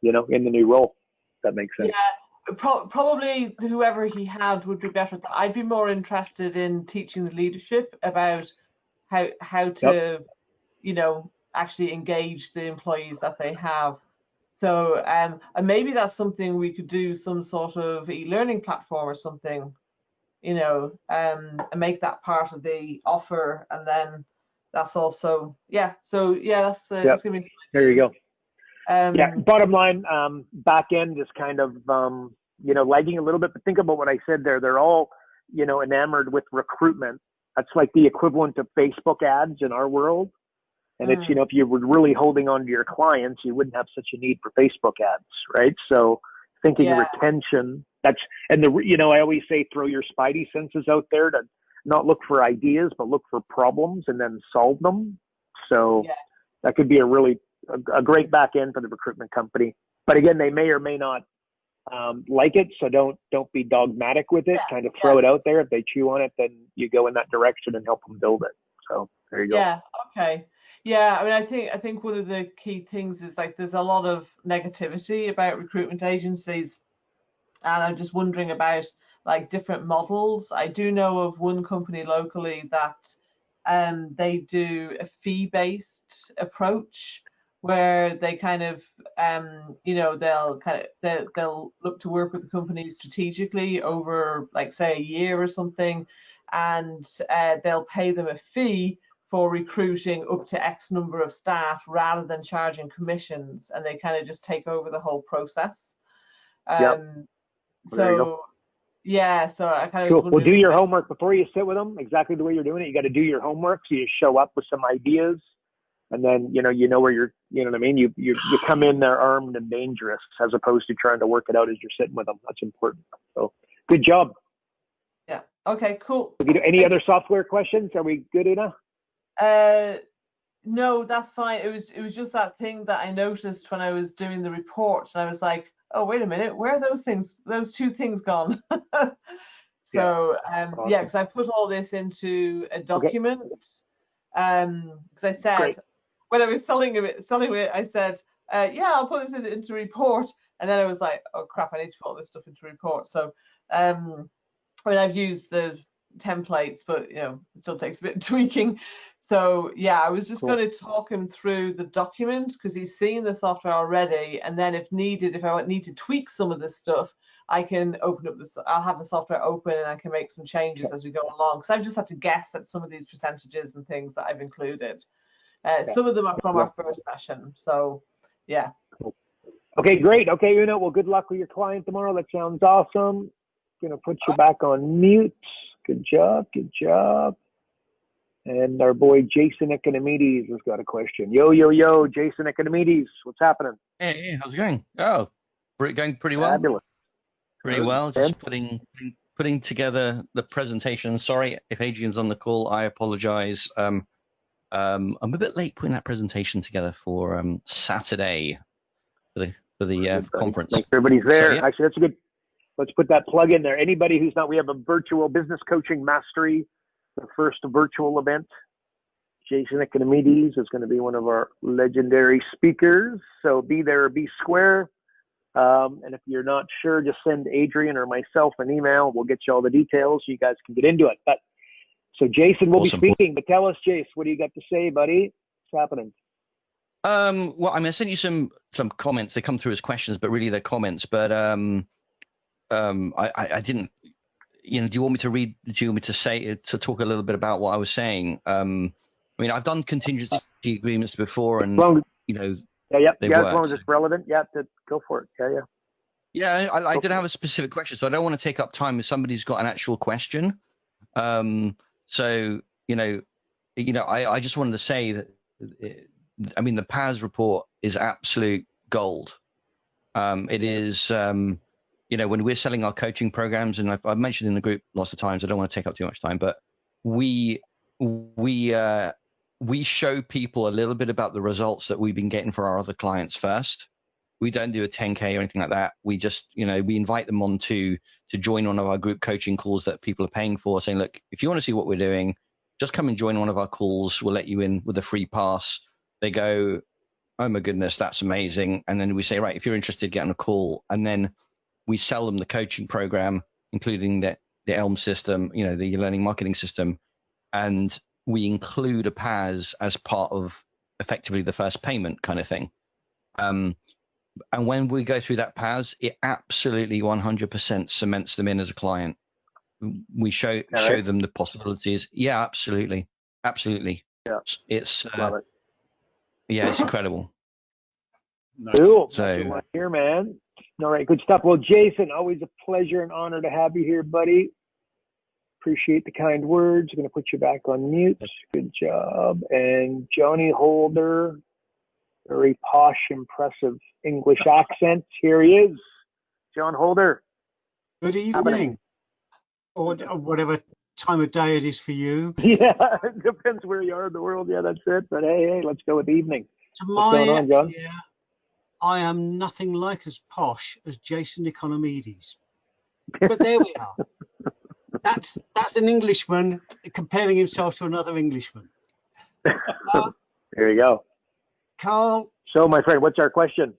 Speaker 1: in the new role. That makes sense.
Speaker 5: Yeah, probably whoever he had would be better. I'd be more interested in teaching the leadership about how to, actually engage the employees that they have. So, and maybe that's something we could do, some sort of e-learning platform or something, and make that part of the offer. And then that's also, So that's that's gonna be.
Speaker 1: There you go. Bottom line, back end is kind of, lagging a little bit, but think about what I said there. They're all, enamored with recruitment. That's like the equivalent of Facebook ads in our world. And it's, if you were really holding on to your clients, you wouldn't have such a need for Facebook ads, right? So thinking of retention, I always say throw your spidey senses out there to not look for ideas, but look for problems and then solve them. So that could be a great back end for the recruitment company. But again, they may or may not like it, so don't be dogmatic with it. Kind of throw it out there. If they chew on it, then you go in that direction and help them build it. So there you go.
Speaker 5: Yeah. Okay. Yeah. I mean, I think one of the key things is like there's a lot of negativity about recruitment agencies, and I'm just wondering about like different models. I do know of one company locally that they do a fee-based approach, where they kind of, they'll look to work with the company strategically over, like, say, a year or something, and they'll pay them a fee for recruiting up to X number of staff rather than charging commissions, and they kind of just take over the whole process. So I kind of
Speaker 1: Well, do your homework before you sit with them. Exactly the way you're doing it, you got to do your homework. So you show up with some ideas. And then, where you're, what I mean? You come in there armed and dangerous, as opposed to trying to work it out as you're sitting with them. That's important. So good job.
Speaker 5: Yeah. Okay, cool.
Speaker 1: Any other software questions? Are we good enough?
Speaker 5: No, that's fine. It was just that thing that I noticed when I was doing the report, and I was like, oh, wait a minute, where are those two things gone? So, awesome. Because I put all this into a document. Because I said, when I was selling it, I said, I'll put this into report. And then I was like, oh crap, I need to put all this stuff into report. So, I mean, I've used the templates, but it still takes a bit of tweaking. So I was just going to talk him through the document, because he's seen the software already. And then if needed, if I need to tweak some of this stuff, I can open up I'll have the software open and I can make some changes as we go along. Because I've just had to guess at some of these percentages and things that I've included. Some of them are from our first session. So,
Speaker 1: Okay, great. Okay, well, good luck with your client tomorrow. That sounds awesome. Going to put you back on mute. Good job. And our boy Jason Economides has got a question. Yo, Jason Economides, what's happening?
Speaker 6: Hey, how's it going? Oh, going pretty well.
Speaker 1: Fabulous.
Speaker 6: Pretty well. Just putting together the presentation. Sorry if Adrian's on the call. I apologize. I'm a bit late putting that presentation together for Saturday for the conference.
Speaker 1: Thanks, everybody's there. So, actually, that's a good. Let's put that plug in there. Anybody who's not, we have a virtual business coaching mastery, the first virtual event. Jason Economides is going to be one of our legendary speakers. So be there or be square. And if you're not sure, just send Adrian or myself an email. We'll get you all the details so you guys can get into it. But so Jason will be speaking, but tell us, Jace, what do you got to say, buddy? What's happening?
Speaker 6: Well, I mean, I sent you some comments. They come through as questions, but really they're comments. But I didn't. Do you want me to read? Do you want me to talk a little bit about what I was saying? I mean, I've done contingency agreements before, and
Speaker 1: Yeah,
Speaker 6: they
Speaker 1: as
Speaker 6: work.
Speaker 1: long as it's relevant, go for it. Yeah.
Speaker 6: Yeah, I did have a specific question, so I don't want to take up time if somebody's got an actual question. So I just wanted to say that, I mean, the PAS report is absolute gold. It is, when we're selling our coaching programs, and I've mentioned in the group lots of times, I don't want to take up too much time, but we show people a little bit about the results that we've been getting for our other clients first. We don't do a 10K or anything like that. We just, we invite them on to join one of our group coaching calls that people are paying for, saying, look, if you want to see what we're doing, just come and join one of our calls. We'll let you in with a free pass. They go, oh my goodness, that's amazing. And then we say, right, if you're interested, get on a call. And then we sell them the coaching program, including the ELM system, the learning marketing system. And we include a PAS as part of effectively the first payment kind of thing. And when we go through that PAS, it absolutely 100% cements them in as a client. We show them the possibilities. Yeah, absolutely. Yeah. It's it's incredible.
Speaker 1: Nice. Cool.
Speaker 6: So
Speaker 1: here, man. All right, good stuff. Well, Jason, always a pleasure and honor to have you here, buddy. Appreciate the kind words. I'm going to put you back on mute. Good job. And Johnny Holder, very posh, impressive English accent. Here he is, John Holder.
Speaker 7: Good evening, or whatever time of day it is for you.
Speaker 1: Yeah, it depends where you are in the world. Yeah, that's it. But hey, let's go with evening. What's going on, John?
Speaker 7: Yeah, I am nothing like as posh as Jason Economides. But there we are. That's an Englishman comparing himself to another Englishman.
Speaker 1: There you go.
Speaker 7: Carl.
Speaker 1: So, my friend, what's our question?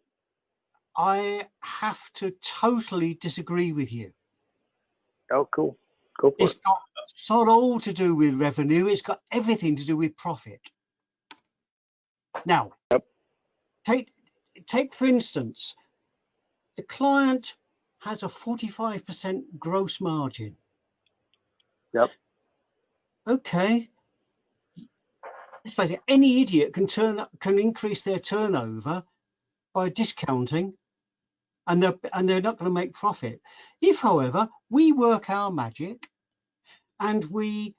Speaker 7: I have to totally disagree with you.
Speaker 1: Oh, cool. Go for it.
Speaker 7: It's got sort of all to do with revenue. It's got everything to do with profit. Now, take for instance, the client has a 45% gross margin.
Speaker 1: Yep.
Speaker 7: Okay. Let's face it, any idiot can increase their turnover by discounting, and they're not going to make profit. If, however, we work our magic and we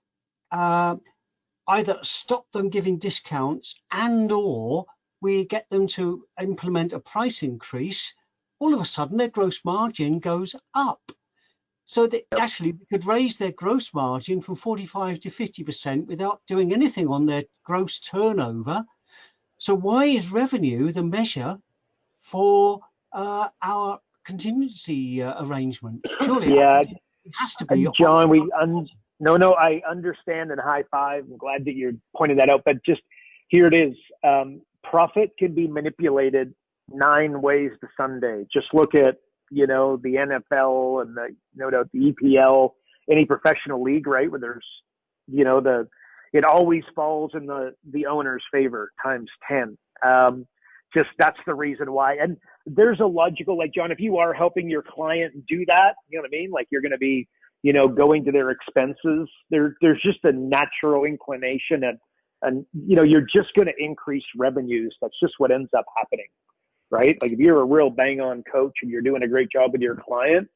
Speaker 7: either stop them giving discounts or we get them to implement a price increase, all of a sudden their gross margin goes up. So that actually we could raise their gross margin from 45 to 50% without doing anything on their gross turnover. So why is revenue the measure for our contingency arrangement? Surely it has to be.
Speaker 1: John, I understand and high five. I'm glad that you're pointing that out. But just here it is. Profit can be manipulated 9 ways to Sunday. Just look at the NFL and the EPL, any professional league, right? Where there's, it always falls in the owner's favor times 10. Just that's the reason why. And there's a logical, like, John, if you are helping your client do that, you know what I mean? Like you're going to be, going to their expenses. There's just a natural inclination and you're just going to increase revenues. That's just what ends up happening. Right? Like if you're a real bang on coach and you're doing a great job with your client,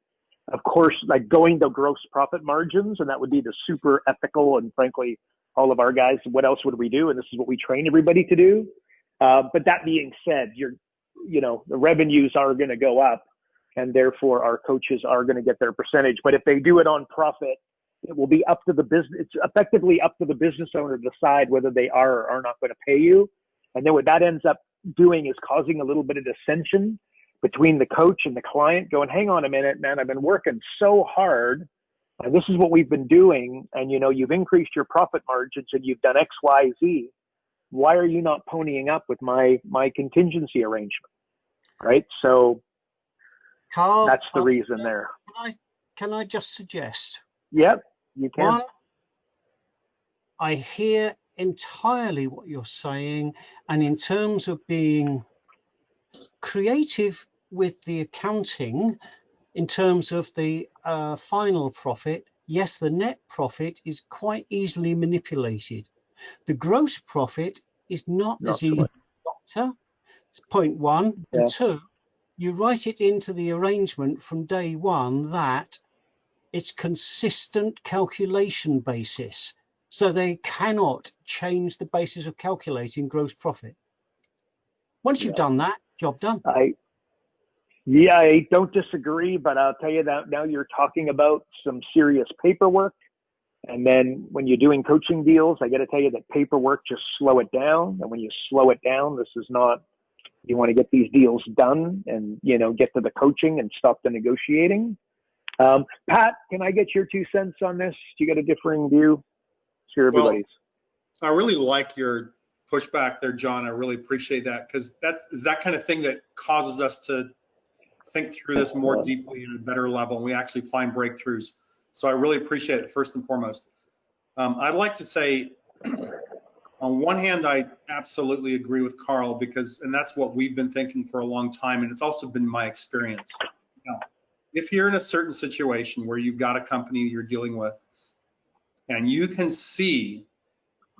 Speaker 1: of course, like going to gross profit margins, and that would be the super ethical and frankly, all of our guys, what else would we do? And this is what we train everybody to do. But that being said, the revenues are going to go up and therefore our coaches are going to get their percentage. But if they do it on profit, it will be up to the business. It's effectively up to the business owner to decide whether they are or are not going to pay you. And then what that ends up doing is causing a little bit of dissension between the coach and the client, going, hang on a minute, man, I've been working so hard and this is what we've been doing. And, you've increased your profit margins and you've done X, Y, Z. Why are you not ponying up with my contingency arrangement? Right. So
Speaker 7: Carl,
Speaker 1: that's the reason there.
Speaker 7: Can I just suggest?
Speaker 1: Yep, you can.
Speaker 7: One, I hear entirely what you're saying. And in terms of being creative with the accounting, in terms of the final profit, yes, the net profit is quite easily manipulated. The gross profit is not as easy to doctor. Point one.
Speaker 1: Yeah.
Speaker 7: And two, you write it into the arrangement from day one that it's consistent calculation basis. So they cannot change the basis of calculating gross profit. Once you've done that, job done.
Speaker 1: I don't disagree, but I'll tell you that now you're talking about some serious paperwork. And then when you're doing coaching deals, I got to tell you that paperwork, just slow it down. And when you slow it down, this is not, you want to get these deals done and, you know, get to the coaching and stop the negotiating. Pat, can I get your 2 cents on this? Do you got a differing view? Sure, everybody's.
Speaker 2: Well, I really like your pushback there, John. I really appreciate that, because that's that kind of thing that causes us to think through this more deeply at a better level, and we actually find breakthroughs. So I really appreciate it, first and foremost. I'd like to say, on one hand, I absolutely agree with Carl, and that's what we've been thinking for a long time, and it's also been my experience. Now, if you're in a certain situation where you've got a company you're dealing with, and you can see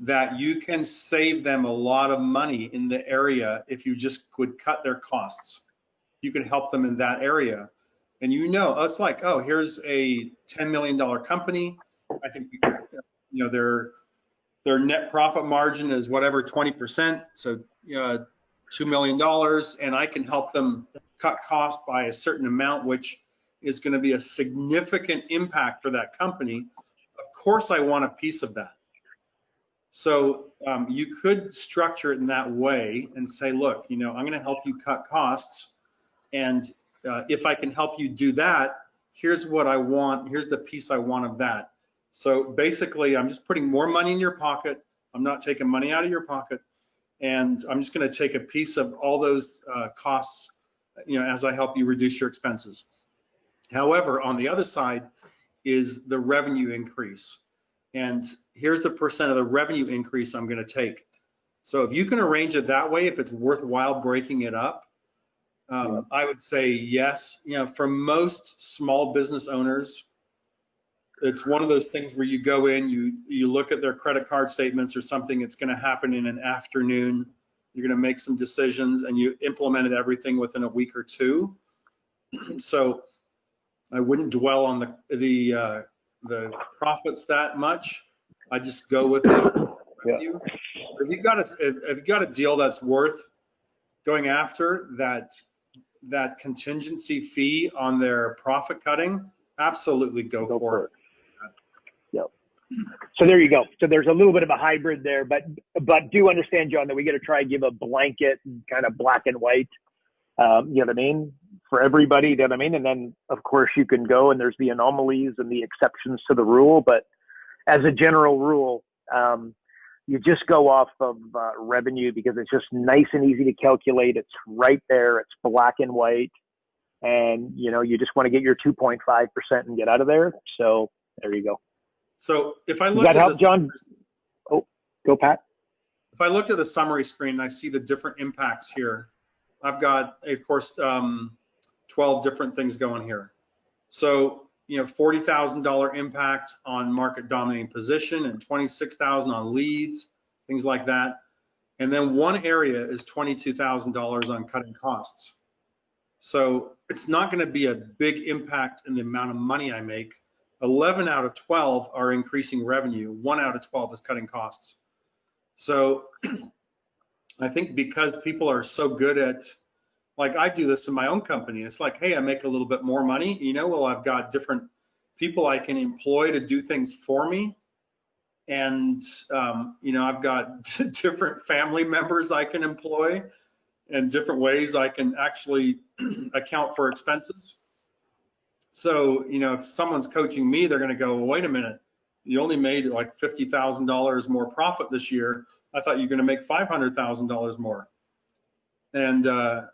Speaker 2: that you can save them a lot of money in the area if you just would cut their costs, you can help them in that area. And you know, it's like, oh, here's a $10 million company. I think, you know, their net profit margin is whatever, 20%. So $2 million, and I can help them cut costs by a certain amount, which is going to be a significant impact for that company. Of course, I want a piece of that. So you could structure it in that way and say, look, you know, I'm going to help you cut costs. And if I can help you do that, here's what I want. Here's the piece I want of that. So basically, I'm just putting more money in your pocket. I'm not taking money out of your pocket. And I'm just going to take a piece of all those costs, you know, as I help you reduce your expenses. However, on the other side is the revenue increase. And here's the percent of the revenue increase I'm going to take. So if you can arrange it that way, if it's worthwhile breaking it up, I would say yes. You know, for most small business owners, it's one of those things where you go in, you look at their credit card statements or something. It's going to happen in an afternoon. You're going to make some decisions, and you implemented everything within a week or two. So I wouldn't dwell on the profits that much. I just go with it.
Speaker 1: Yeah.
Speaker 2: If you got a deal that's worth going after, that contingency fee on their profit cutting, absolutely go for it.
Speaker 1: Yep. So there you go. So there's a little bit of a hybrid there, but do understand, John, that we got to try and give a blanket kind of black and white, you know what I mean, for everybody, you know what I mean? And then of course you can go and there's the anomalies and the exceptions to the rule, but as a general rule, you just go off of revenue because it's just nice and easy to calculate. It's right there. It's black and white. And, you know, you just want to get your 2.5% and get out of there. So there you go.
Speaker 2: So if I look
Speaker 1: Does that help, John? Oh, go, Pat.
Speaker 2: If I look at the summary screen, I see the different impacts here. I've got, of course, 12 different things going here. So, you know, $40,000 impact on market dominating position and $26,000 on leads, things like that. And then one area is $22,000 on cutting costs. So it's not going to be a big impact in the amount of money I make. 11 out of 12 are increasing revenue. 1 out of 12 is cutting costs. So I think because people are so good at, like I do this in my own company, it's like, hey, I make a little bit more money, you know, well, I've got different people I can employ to do things for me. And, you know, I've got different family members I can employ and different ways I can actually account for expenses. So, you know, if someone's coaching me, they're going to go, well, wait a minute, you only made like $50,000 more profit this year. I thought you were going to make $500,000 more. And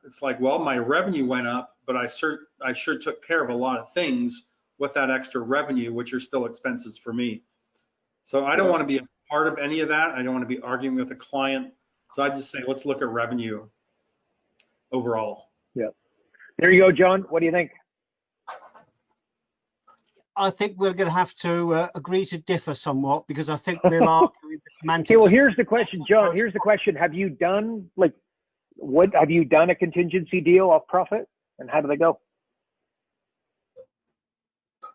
Speaker 2: it's like, well, my revenue went up, but I sure took care of a lot of things with that extra revenue, which are still expenses for me. So I don't want to be a part of any of that. I don't want to be arguing with a client. So I just say, let's look at revenue overall.
Speaker 1: Yeah. There you go, John. What do you think?
Speaker 7: I think we're going to have to agree to differ somewhat, because I think we're arguing the semantics.
Speaker 1: Okay, well, here's the question, John. Here's the question. Have you done a contingency deal off profit, and how do they go?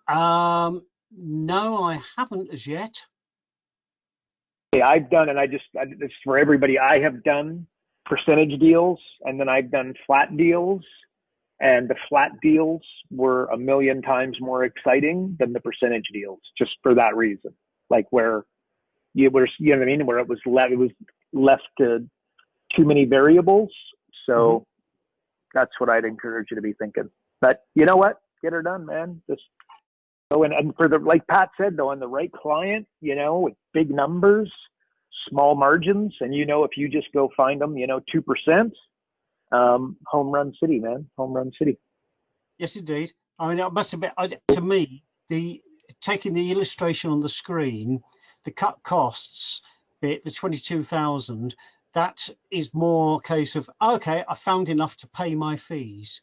Speaker 7: No, I haven't as yet.
Speaker 1: Okay, I've done, and this is for everybody. I have done percentage deals, and then I've done flat deals, and the flat deals were a million times more exciting than the percentage deals, just for that reason. Like where you know what I mean, where it was left to too many variables. So that's what I'd encourage you to be thinking. But you know what? Get her done, man. Just go and for the, like Pat said though, on the right client, you know, with big numbers, small margins, and you know, if you just go find them, you know, 2%, home run city, man, home run city.
Speaker 7: Yes, indeed. I mean, it must have been, to me, taking the illustration on the screen, the cut costs bit, the 22,000, that is more a case of, okay, I found enough to pay my fees.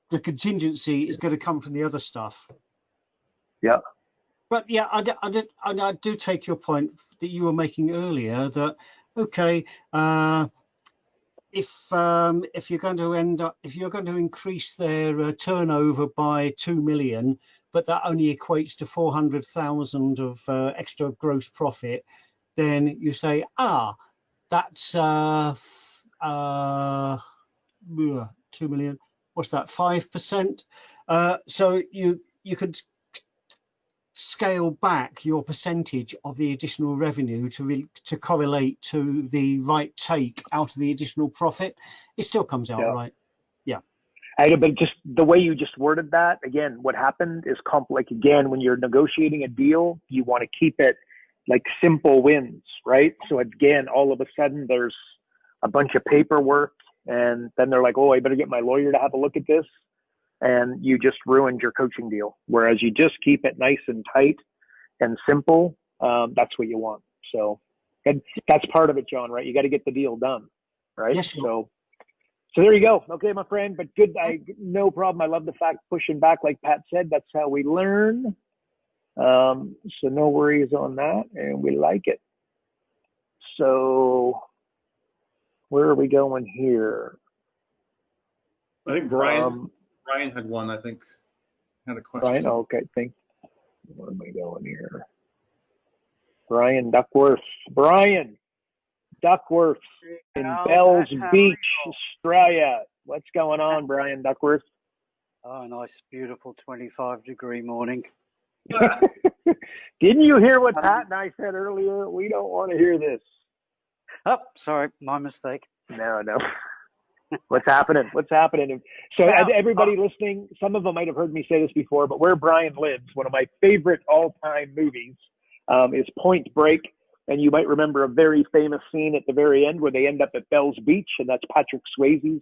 Speaker 7: The contingency is going to come from the other stuff.
Speaker 1: Yeah.
Speaker 7: But yeah, I do take your point that you were making earlier that, okay, if you're going to increase their turnover by 2 million, but that only equates to 400,000 of extra gross profit, then you say, that's 2 million. What's that? 5%. So you could scale back your percentage of the additional revenue to correlate to the right take out of the additional profit. It still comes out right. Yeah.
Speaker 1: But just the way you just worded that, again, what happened is like, again, when you're negotiating a deal, you want to keep it like simple wins, right? So again, all of a sudden there's a bunch of paperwork, and then they're like, oh, I better get my lawyer to have a look at this. And you just ruined your coaching deal. Whereas you just keep it nice and tight and simple. That's what you want. So that's part of it, John, right? You got to get the deal done, right?
Speaker 7: Yes,
Speaker 1: So there you go. Okay, my friend, but good. No problem. I love the fact pushing back, like Pat said, that's how we learn. So no worries on that. And we like it. So where are we going here?
Speaker 2: I think Brian had one, I think, had a question.
Speaker 1: Brian, okay, where am I going here? Brian Duckworth. Brian Duckworth in Bells Beach, Australia. What's going on, Brian Duckworth?
Speaker 8: Oh, nice, beautiful 25-degree morning.
Speaker 1: Didn't you hear what Pat and I said earlier? We don't want to hear this.
Speaker 8: Oh, sorry, my mistake.
Speaker 1: No. What's happening? So everybody listening, some of them might have heard me say this before, but where Brian lives, one of my favorite all-time movies is Point Break. And you might remember a very famous scene at the very end where they end up at Bells Beach, and that's Patrick Swayze's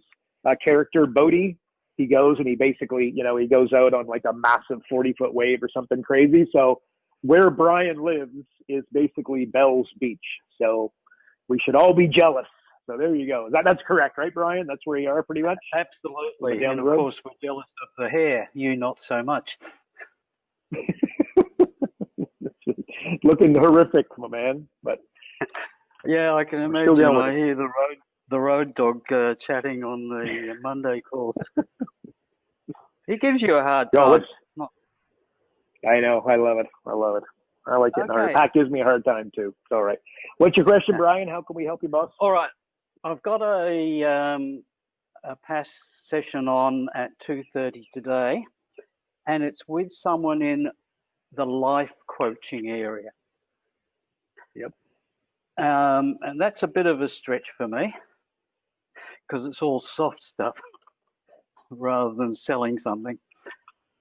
Speaker 1: character, Bodie. He goes and he basically, he goes out on like a massive 40-foot wave or something crazy. So where Brian lives is basically Bells Beach. So we should all be jealous. So there you go. That's correct, right, Brian? That's where you are pretty much?
Speaker 8: Absolutely. And of course, we're jealous of the hair. You not so much.
Speaker 1: Looking horrific, my man. But
Speaker 8: yeah, I can imagine. I hear the road dog chatting on the Monday calls. He gives you a hard time. It's not.
Speaker 1: I know. I love it. I like it. Okay. Pat gives me a hard time too. It's all right. What's your question, Brian? How can we help you, boss?
Speaker 8: All right. I've got a past session on at 2:30 today, and it's with someone in the life coaching area.
Speaker 1: Yep.
Speaker 8: And that's a bit of a stretch for me because it's all soft stuff rather than selling something.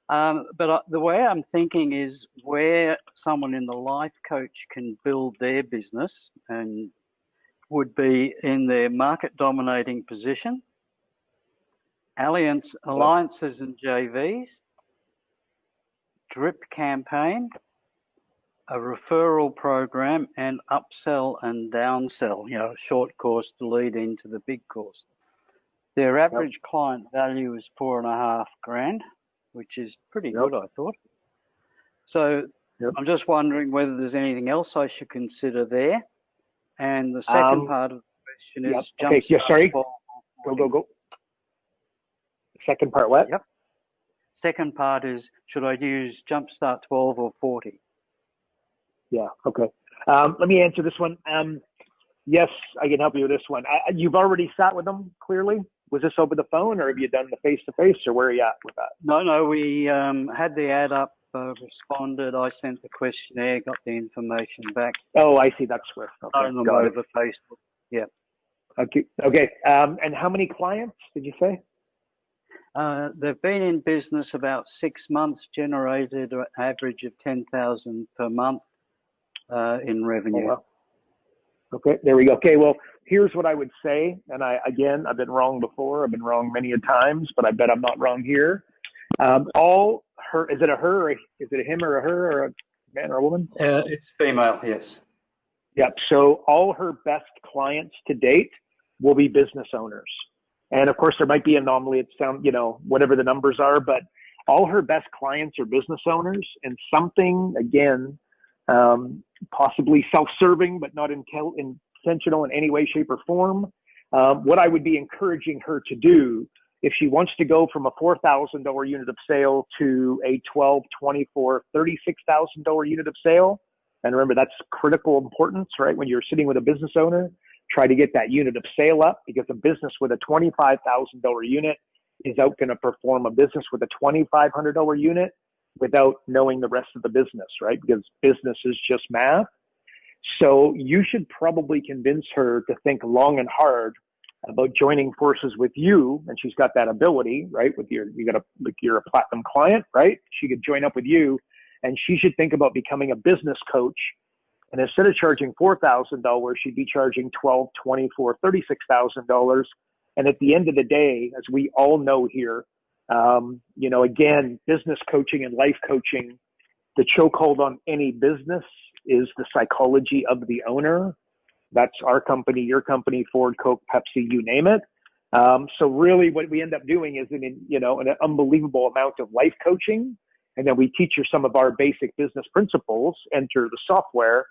Speaker 8: But the way I'm thinking is where someone in the life coach can build their business and would be in their market dominating position, alliances and JVs, drip campaign, a referral program and upsell and downsell, you know, a short course to lead into the big course. Their average client value is $4,500, which is pretty good, I thought. So I'm just wondering whether there's anything else I should consider there. And the second part of the question is
Speaker 1: sorry. Go. Second part, what?
Speaker 8: Yep. Second part is, should I use Jumpstart 12 or 40?
Speaker 1: Yeah, okay. Let me answer this one. Yes, I can help you with this one. You've already sat with them, clearly? Was this over the phone, or have you done the face-to-face, or where are you at with that?
Speaker 8: No, we had the ad up, responded. I sent the questionnaire, got the information back.
Speaker 1: Oh, I see. That's where. Okay,
Speaker 8: them over Facebook. Yeah.
Speaker 1: Okay. And how many clients did you say?
Speaker 8: They've been in business about 6 months, generated an average of $10,000 per month in revenue.
Speaker 1: Oh, wow. Okay, there we go. Okay, well, here's what I would say, and I've been wrong before. I've been wrong many a times, but I bet I'm not wrong here. Is it a her, or is it a him or a her, or a man or a woman?
Speaker 8: It's female, yes.
Speaker 1: Yep. So all her best clients to date will be business owners. And of course, there might be an anomaly. It sounds, whatever the numbers are, but all her best clients are business owners, and something, again, possibly self-serving, but not intentional in any way, shape, or form. What I would be encouraging her to do, if she wants to go from a $4,000 unit of sale to a $12,000, $24,000, $36,000 unit of sale, and remember, that's critical importance, right? When you're sitting with a business owner, try to get that unit of sale up, because a business with a $25,000 unit is out going to perform a business with a $2,500 unit without knowing the rest of the business, right? Because business is just math. So you should probably convince her to think long and hard about joining forces with you, and she's got that ability, right? You're a platinum client, right? She could join up with you, and she should think about becoming a business coach. And instead of charging $4,000, she'd be charging $12,000, $24,000, $36,000. And at the end of the day, as we all know here, again, business coaching and life coaching, the chokehold on any business is the psychology of the owner. That's our company, your company, Ford, Coke, Pepsi, you name it. So really what we end up doing is an unbelievable amount of life coaching. And then we teach her some of our basic business principles, enter the software,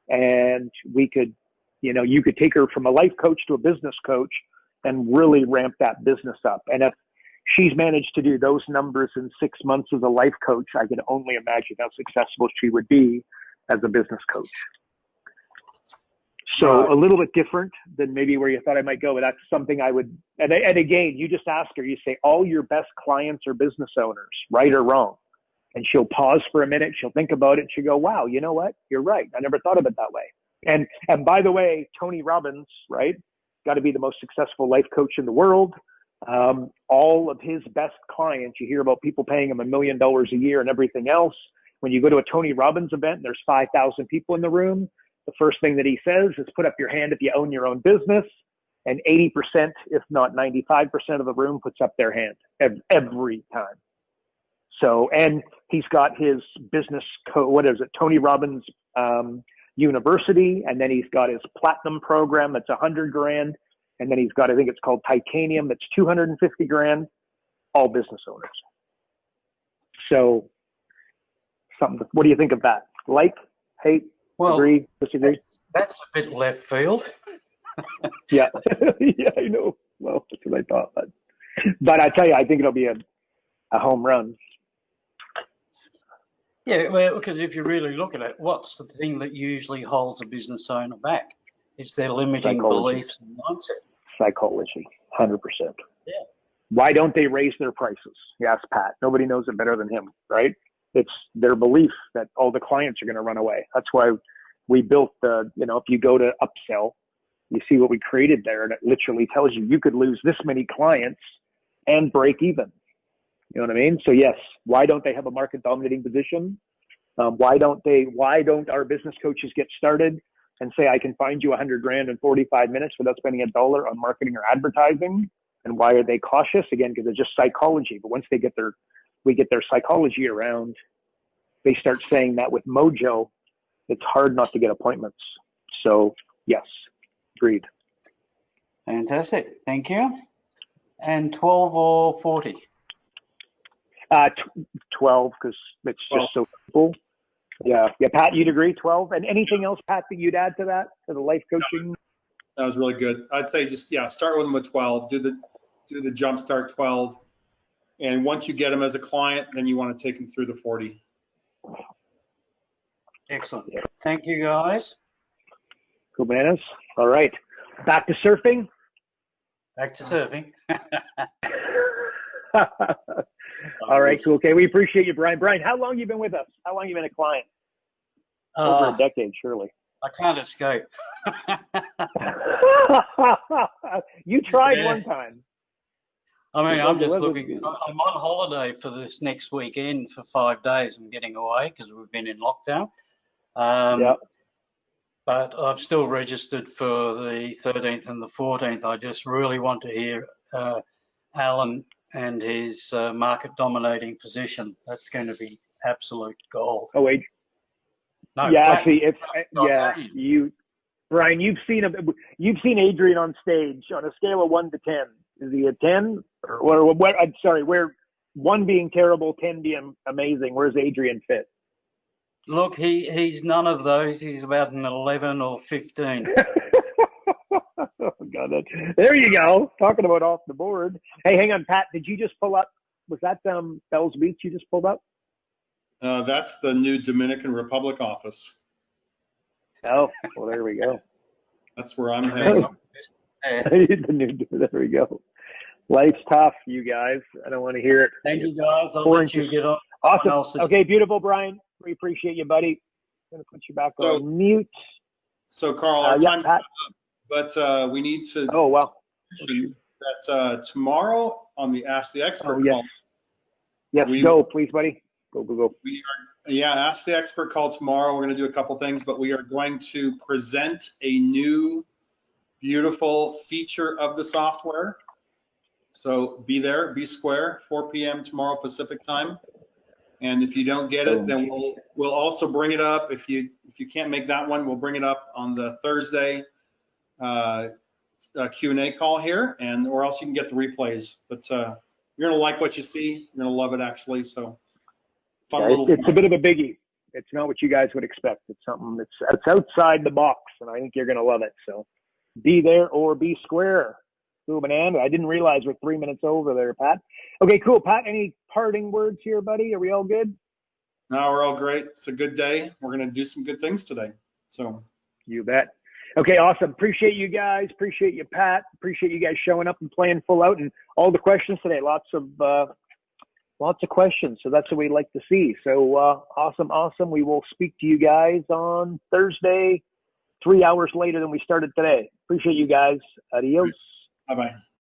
Speaker 1: and we could, you could take her from a life coach to a business coach and really ramp that business up. And if she's managed to do those numbers in 6 months as a life coach, I can only imagine how successful she would be as a business coach. So a little bit different than maybe where you thought I might go, but that's something I would, and again, you just ask her, you say, all your best clients are business owners, right or wrong? And she'll pause for a minute, she'll think about it, and she'll go, wow, you know what? You're right. I never thought of it that way. And by the way, Tony Robbins, right? Got to be the most successful life coach in the world. All of his best clients, you hear about people paying him $1 million a year and everything else. When you go to a Tony Robbins event, there's 5,000 people in the room. The first thing that he says is put up your hand if you own your own business. And 80%, if not 95% of the room puts up their hand every time. So, and he's got his business Tony Robbins University, and then he's got his platinum program that's $100,000, and then he's got, I think it's called Titanium, that's $250,000. All business owners. So, what do you think of that? Like, hate, agree, disagree?
Speaker 8: That's a bit left field.
Speaker 1: Yeah, yeah, I know. Well, that's what I thought, but I tell you, I think it'll be a home run.
Speaker 8: Yeah, well, because if you really look at it, what's the thing that usually holds a business owner back? It's their limiting beliefs and mindset. Psychology,
Speaker 1: 100%.
Speaker 8: Yeah.
Speaker 1: Why don't they raise their prices? Yes, Pat. Nobody knows it better than him, right? It's their belief that all the clients are going to run away. That's why we built if you go to upsell, you see what we created there, and it literally tells you could lose this many clients and break even. You know what I mean? So yes, why don't they have a market dominating position? Why don't our business coaches get started and say, I can find you $100,000 in 45 minutes without spending $1 on marketing or advertising? And why are they cautious? Again, because it's just psychology. But once we get their psychology around, they start saying that with mojo, it's hard not to get appointments. So yes, agreed.
Speaker 8: Fantastic. Thank you. And 12 or 40?
Speaker 1: 12, because it's just so simple. Yeah, Pat, you'd agree, 12? And anything else, Pat, that you'd add to that, to the life coaching?
Speaker 2: That was really good. I'd say just, start with them with 12, do the jump start 12. And once you get them as a client, then you want to take them through the 40.
Speaker 8: Excellent. Thank you, guys.
Speaker 1: Cool, bananas. All right, back to surfing.
Speaker 8: Back to surfing.
Speaker 1: All right, cool. Okay, we appreciate you, Brian. Brian, how long you been with us? How long you been a client? Over a decade, surely.
Speaker 8: I can't escape.
Speaker 1: You tried one time.
Speaker 8: I mean, I'm just looking. I'm on holiday for this next weekend for 5 days. I'm getting away because we've been in lockdown. But I've still registered for the 13th and the 14th. I just really want to hear Alan and his market dominating position. That's going to be absolute gold.
Speaker 1: Oh, wait.
Speaker 8: No,
Speaker 1: yeah, see, Brian, you've seen Adrian on stage on a scale of 1 to 10. Is he a 10 or what? I'm sorry, where 1 being terrible, 10 being amazing. Where's Adrian fit?
Speaker 8: Look, he's none of those. He's about an 11 or 15.
Speaker 1: Oh, God, there you go. Talking about off the board. Hey, hang on, Pat. Did you just pull up? Was that Bells Beach you just pulled up?
Speaker 2: That's the new Dominican Republic office.
Speaker 1: Oh, well, there we go.
Speaker 2: That's where I'm heading.
Speaker 1: There we go. Life's tough, you guys. I don't want to hear it.
Speaker 8: Thank you, guys. I'll let you get on.
Speaker 1: Awesome. Okay, beautiful, Brian. We appreciate you, buddy. I'm going to put you back on mute.
Speaker 2: So, Carl, our time's up, but we need to.
Speaker 1: Oh, wow.
Speaker 2: That tomorrow on the Ask the Expert call.
Speaker 1: Yes, go, please, buddy. Go.
Speaker 2: Ask the Expert call tomorrow. We're going to do a couple things, but we are going to present a new, beautiful feature of the software. So be there, be square, 4 p.m. tomorrow Pacific time. And if you don't get it, then we'll also bring it up. If you can't make that one, we'll bring it up on the Thursday Q&A call here, or else you can get the replays. But you're gonna like what you see. You're gonna love it, actually. So
Speaker 1: it's a bit of a biggie. It's not what you guys would expect. It's something that's outside the box, and I think you're gonna love it. So be there or be square. Cool, banana. I didn't realize we're 3 minutes over there, Pat. Okay, cool. Pat, any parting words here, buddy? Are we all good?
Speaker 2: No, we're all great. It's a good day. We're going to do some good things today. So
Speaker 1: you bet. Okay, awesome. Appreciate you guys. Appreciate you, Pat. Appreciate you guys showing up and playing full out and all the questions today. Lots of questions. So that's what we like to see. So awesome. We will speak to you guys on Thursday, 3 hours later than we started today. Appreciate you guys. Adios.
Speaker 2: Bye-bye.